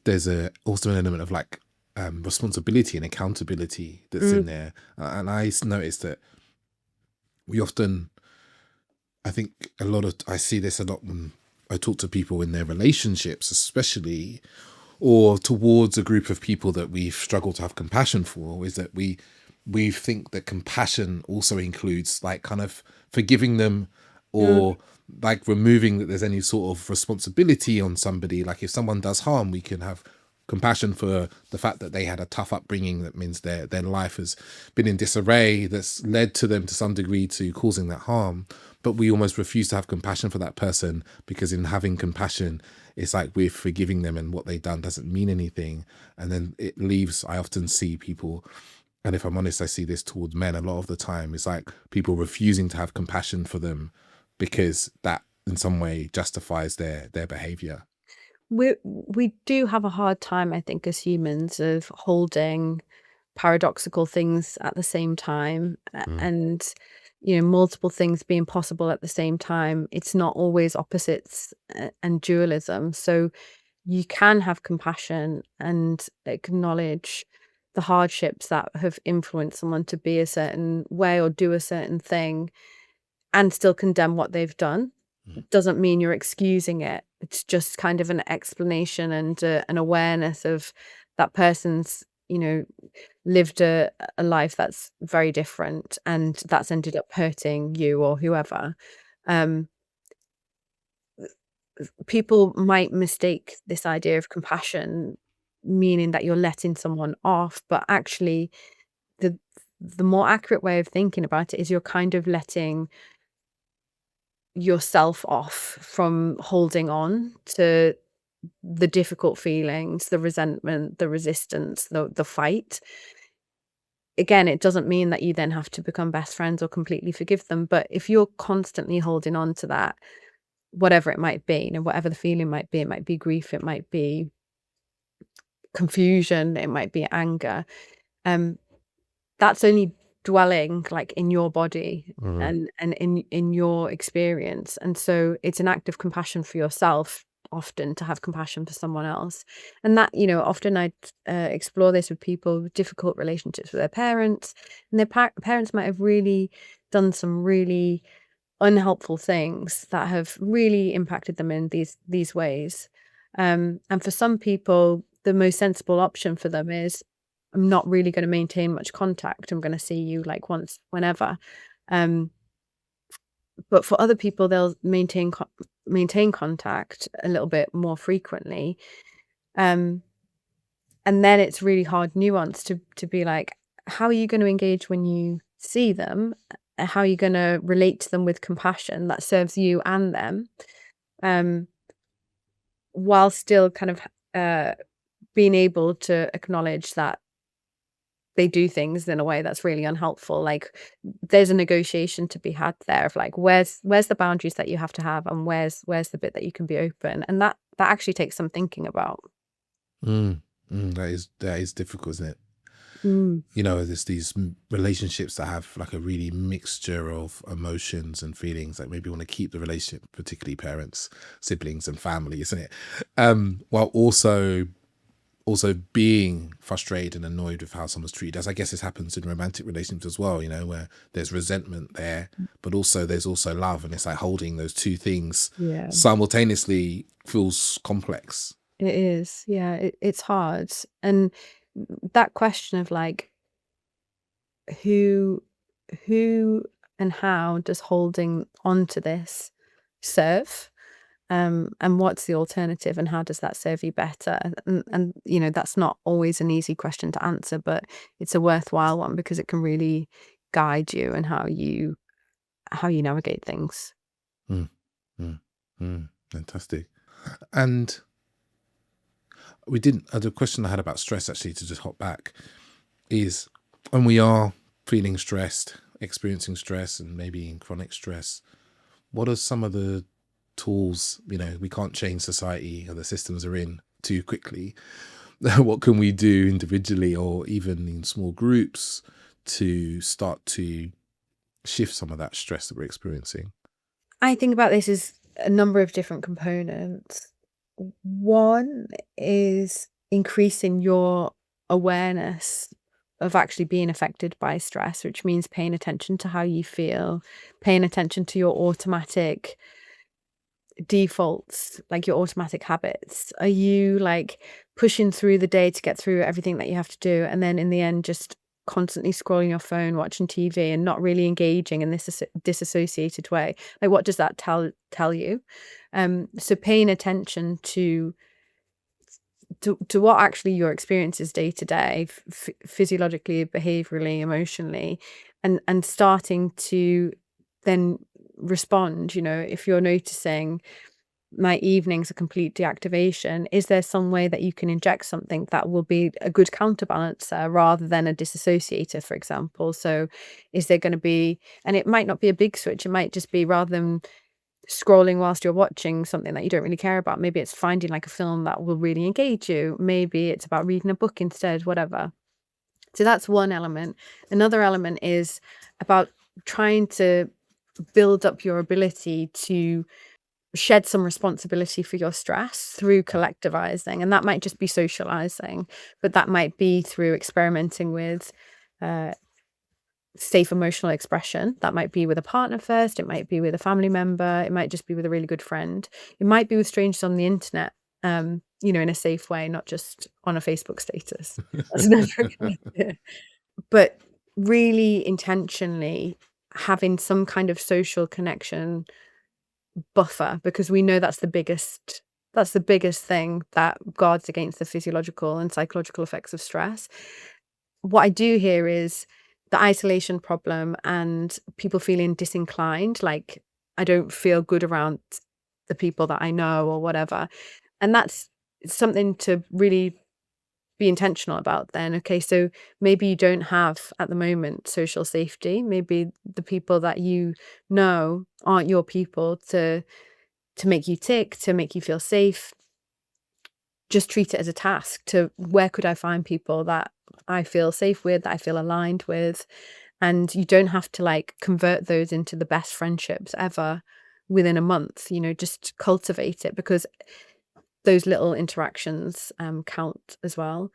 There's also an element of like responsibility and accountability that's in there. And I noticed that we often, I think I see this a lot when I talk to people in their relationships, especially, or towards a group of people that we've struggled to have compassion for, is that we think that compassion also includes like kind of forgiving them, or like removing that there's any sort of responsibility on somebody. Like if someone does harm, we can have compassion for the fact that they had a tough upbringing. That means their life has been in disarray, that's led to them to some degree to causing that harm. But we almost refuse to have compassion for that person, because in having compassion, it's like we're forgiving them and what they've done doesn't mean anything. And then it leaves, I often see people, and if I'm honest, I see this towards men a lot of the time, it's like people refusing to have compassion for them because that in some way justifies their behavior. We do have a hard time, I think, as humans, of holding paradoxical things at the same time, Mm, and multiple things being possible at the same time. It's not always opposites and dualism. So you can have compassion and acknowledge the hardships that have influenced someone to be a certain way or do a certain thing, and still condemn what they've done. mm, Doesn't mean you're excusing it. It's just kind of an explanation and an awareness of that person's, lived a life that's very different, and that's ended up hurting you or whoever. Um, People might mistake this idea of compassion meaning that you're letting someone off, but actually the more accurate way of thinking about it is you're kind of letting yourself off from holding on to the difficult feelings, the resentment, the resistance, the fight. Again, it doesn't mean that you then have to become best friends or completely forgive them, but if you're constantly holding on to that, whatever it might be, whatever the feeling might be, it might be grief, it might be confusion, it might be anger, that's only dwelling like in your body and in your experience. And so it's an act of compassion for yourself often to have compassion for someone else. And that, often I explore this with people with difficult relationships with their parents, and their parents might have really done some really unhelpful things that have really impacted them in these ways. And for some people, the most sensible option for them is, I'm not really going to maintain much contact. I'm going to see you like once, whenever. But for other people, they'll maintain contact a little bit more frequently. And then it's really hard nuance to be like, how are you going to engage when you see them? How are you going to relate to them with compassion that serves you and them, while still kind of being able to acknowledge that they do things in a way that's really unhelpful. Like, there's a negotiation to be had there of like, where's the boundaries that you have to have, and where's the bit that you can be open, and that actually takes some thinking about. That is difficult, isn't it? There's these relationships that have like a really mixture of emotions and feelings. Like, maybe you want to keep the relationship, particularly parents, siblings, and family, isn't it? While also being frustrated and annoyed with how someone's treated, as I guess this happens in romantic relationships as well, where there's resentment there, but also there's also love, and it's like holding those two things simultaneously feels complex. It is, yeah, it's hard. And that question of like, who and how does holding on to this serve? And what's the alternative, and how does that serve you better? And that's not always an easy question to answer, but it's a worthwhile one because it can really guide you and how you navigate things. Fantastic. And the question I had about stress, actually, to just hop back, is when we are feeling stressed, experiencing stress, and maybe in chronic stress, what are some of the tools? We can't change society or the systems are in too quickly. What can we do individually or even in small groups to start to shift some of that stress that we're experiencing? I think about this as a number of different components. One is increasing your awareness of actually being affected by stress, which means paying attention to how you feel, paying attention to your automatic defaults, like your automatic habits. Are you like pushing through the day to get through everything that you have to do, and then in the end just constantly scrolling your phone, watching TV, and not really engaging in this disassociated way? Like, what does that tell you? So paying attention to what actually your experience is day to day, physiologically, behaviorally, emotionally, and starting to then respond. If you're noticing my evenings a complete deactivation, is there some way that you can inject something that will be a good counterbalancer rather than a disassociator, for example? So is there going to be, and it might not be a big switch, it might just be, rather than scrolling whilst you're watching something that you don't really care about, maybe it's finding like a film that will really engage you, maybe it's about reading a book instead, whatever. So that's one element. Another element is about trying to build up your ability to shed some responsibility for your stress through collectivizing, and that might just be socializing, but that might be through experimenting with safe emotional expression. That might be with a partner first, it might be with a family member, it might just be with a really good friend, it might be with strangers on the internet, in a safe way, not just on a Facebook status. That's never a good idea. But really intentionally having some kind of social connection buffer, because we know that's the biggest That's the biggest thing that guards against the physiological and psychological effects of stress. What I do hear is the isolation problem and people feeling disinclined, like I don't feel good around the people that I know or whatever. And that's something to really be intentional about then. Okay, so maybe you don't have at the moment social safety. Maybe the people that you know aren't your people to make you tick, to make you feel safe. Just treat it as a task to where could I find people that I feel safe with, that I feel aligned with. And you don't have to like convert those into the best friendships ever within a month, just cultivate it, because those little interactions count as well.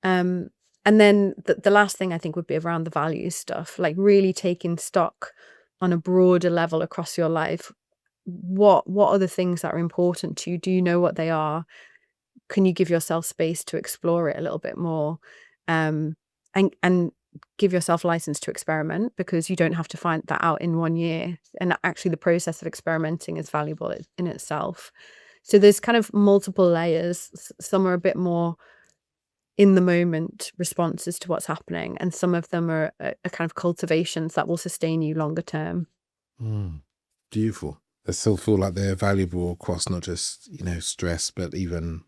And then the last thing I think would be around the values stuff, like really taking stock on a broader level across your life. What are the things that are important to you? Do you know what they are? Can you give yourself space to explore it a little bit more? And give yourself license to experiment, because you don't have to find that out in 1 year. And actually the process of experimenting is valuable in itself. So there's kind of multiple layers. Some are a bit more in the moment responses to what's happening, and some of them are kind of cultivations that will sustain you longer term. Beautiful. They still feel like they're valuable across not just, stress, but even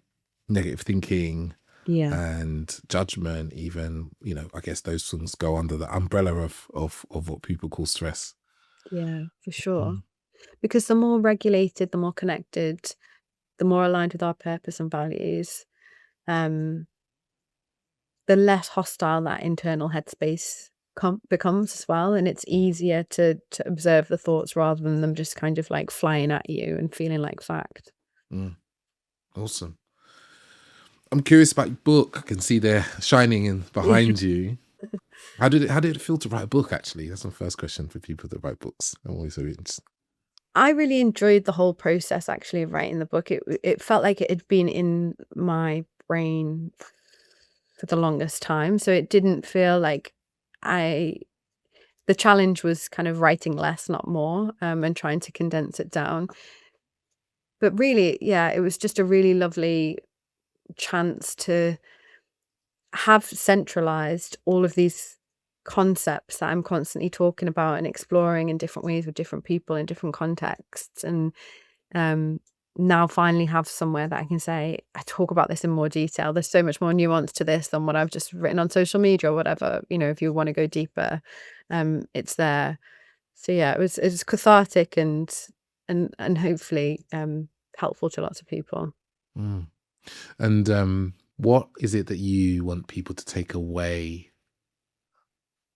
negative thinking and judgment, even, I guess those things go under the umbrella of what people call stress. Yeah, for sure. Because the more regulated, the more connected, the more aligned with our purpose and values, the less hostile that internal headspace becomes as well. And it's easier to observe the thoughts rather than them just kind of like flying at you and feeling like fact. Awesome. I'm curious about your book. I can see they're shining in behind you. How did it feel to write a book, actually? That's my first question for people that write books. I'm always so interested. I really enjoyed the whole process, actually, of writing the book. It felt like it had been in my brain for the longest time. So it didn't feel like the challenge was kind of writing less, not more, and trying to condense it down. But really, yeah, it was just a really lovely chance to have centralized all of these concepts that I'm constantly talking about and exploring in different ways with different people in different contexts. And now finally have somewhere that I can say, I talk about this in more detail. There's so much more nuance to this than what I've just written on social media or whatever. If you want to go deeper, it's there. So yeah, it was cathartic and hopefully helpful to lots of people. And what is it that you want people to take away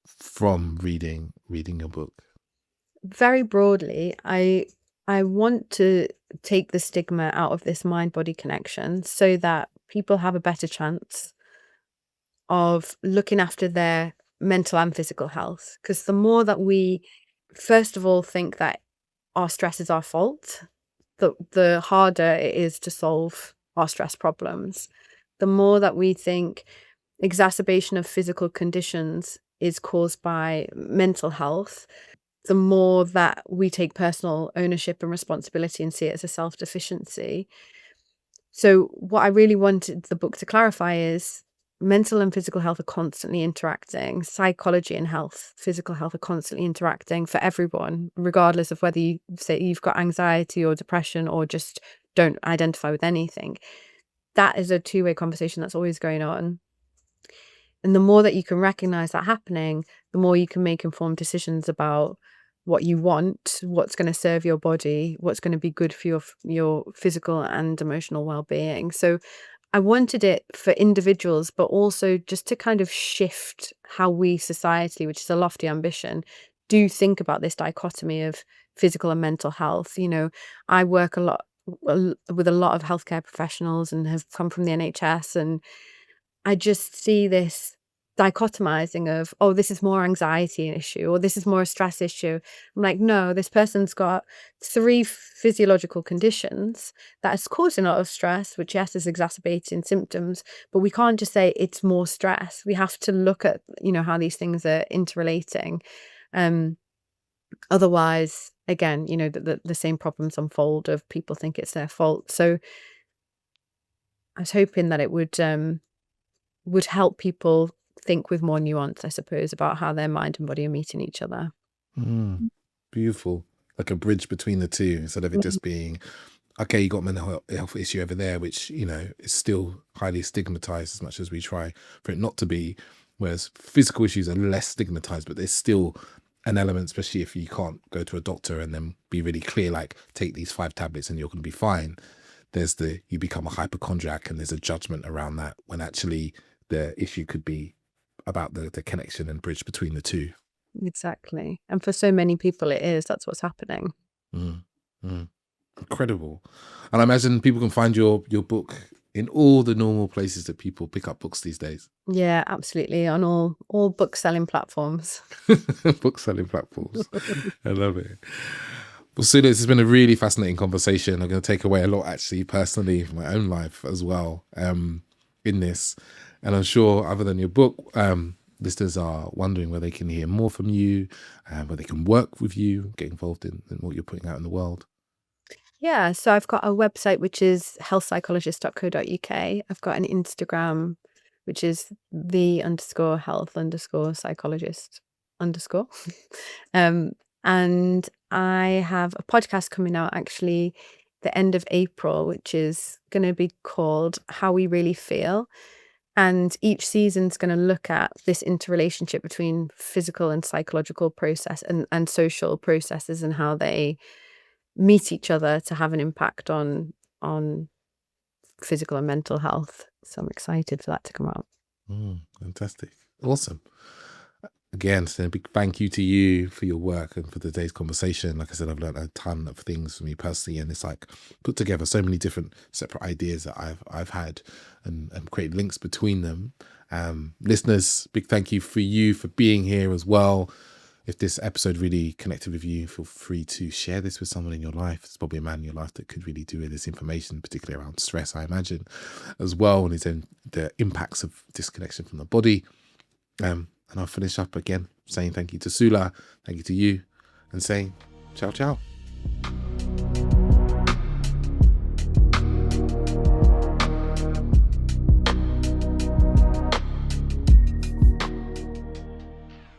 from reading your book? Very broadly, I want to take the stigma out of this mind-body connection so that people have a better chance of looking after their mental and physical health. Because the more that we, first of all, think that our stress is our fault, the harder it is to solve our stress problems. The more that we think exacerbation of physical conditions is caused by mental health, the more that we take personal ownership and responsibility and see it as a self-deficiency. So what I really wanted the book to clarify is mental and physical health are constantly interacting. Psychology and health, physical health are constantly interacting for everyone, regardless of whether you say you've got anxiety or depression or just don't identify with anything. That is a two-way conversation that's always going on. And the more that you can recognize that happening, the more you can make informed decisions about what you want, what's going to serve your body, what's going to be good for your physical and emotional well-being. So I wanted it for individuals, but also just to kind of shift how we society, which is a lofty ambition, do think about this dichotomy of physical and mental health. I work a lot with a lot of healthcare professionals and have come from the NHS, and I just see this dichotomizing of, oh, this is more anxiety issue or this is more a stress issue. I'm like, no, this person's got 3 physiological conditions that is causing a lot of stress, which yes is exacerbating symptoms, but we can't just say it's more stress. We have to look at how these things are interrelating. Otherwise, again, the same problems unfold of people think it's their fault. So I was hoping that it would help people think with more nuance, I suppose, about how their mind and body are meeting each other. Beautiful. Like a bridge between the two, instead of it just being, okay, you got mental health issue over there, which, you know, is still highly stigmatized as much as we try for it not to be. Whereas physical issues are less stigmatized, but there's still an element, especially if you can't go to a doctor and then be really clear, like, take these 5 tablets and you're going to be fine. There's you become a hypochondriac, and there's a judgment around that, when actually the issue could be about the connection and bridge between the two. Exactly. And for so many people it is. That's what's happening. Incredible. And I imagine people can find your book in all the normal places that people pick up books these days. Yeah, absolutely. On all book selling platforms. Book selling platforms. I love it. Well, Sula, this has been a really fascinating conversation. I'm going to take away a lot, actually, personally, from my own life as well, in this. And I'm sure, other than your book, listeners are wondering where they can hear more from you, where they can work with you, get involved in what you're putting out in the world. Yeah, so I've got a website, which is healthpsychologist.co.uk. I've got an Instagram, which is the_health_psychologist_. And I have a podcast coming out, actually, the end of April, which is going to be called How We Really Feel. And each season's going to look at this interrelationship between physical and psychological process and social processes, and how they meet each other to have an impact on physical and mental health. So I'm excited for that to come out. Fantastic. Awesome. Again, so a big thank you to you for your work and for today's conversation. Like I said, I've learned a ton of things for me personally, and it's like put together so many different separate ideas that I've had and create links between them. Listeners, big thank you for you for being here as well. If this episode really connected with you, feel free to share this with someone in your life. There's probably a man in your life that could really do with this information, particularly around stress, I imagine, as well, and the impacts of disconnection from the body. And I'll finish up again saying thank you to Sula, thank you to you, and saying ciao, ciao.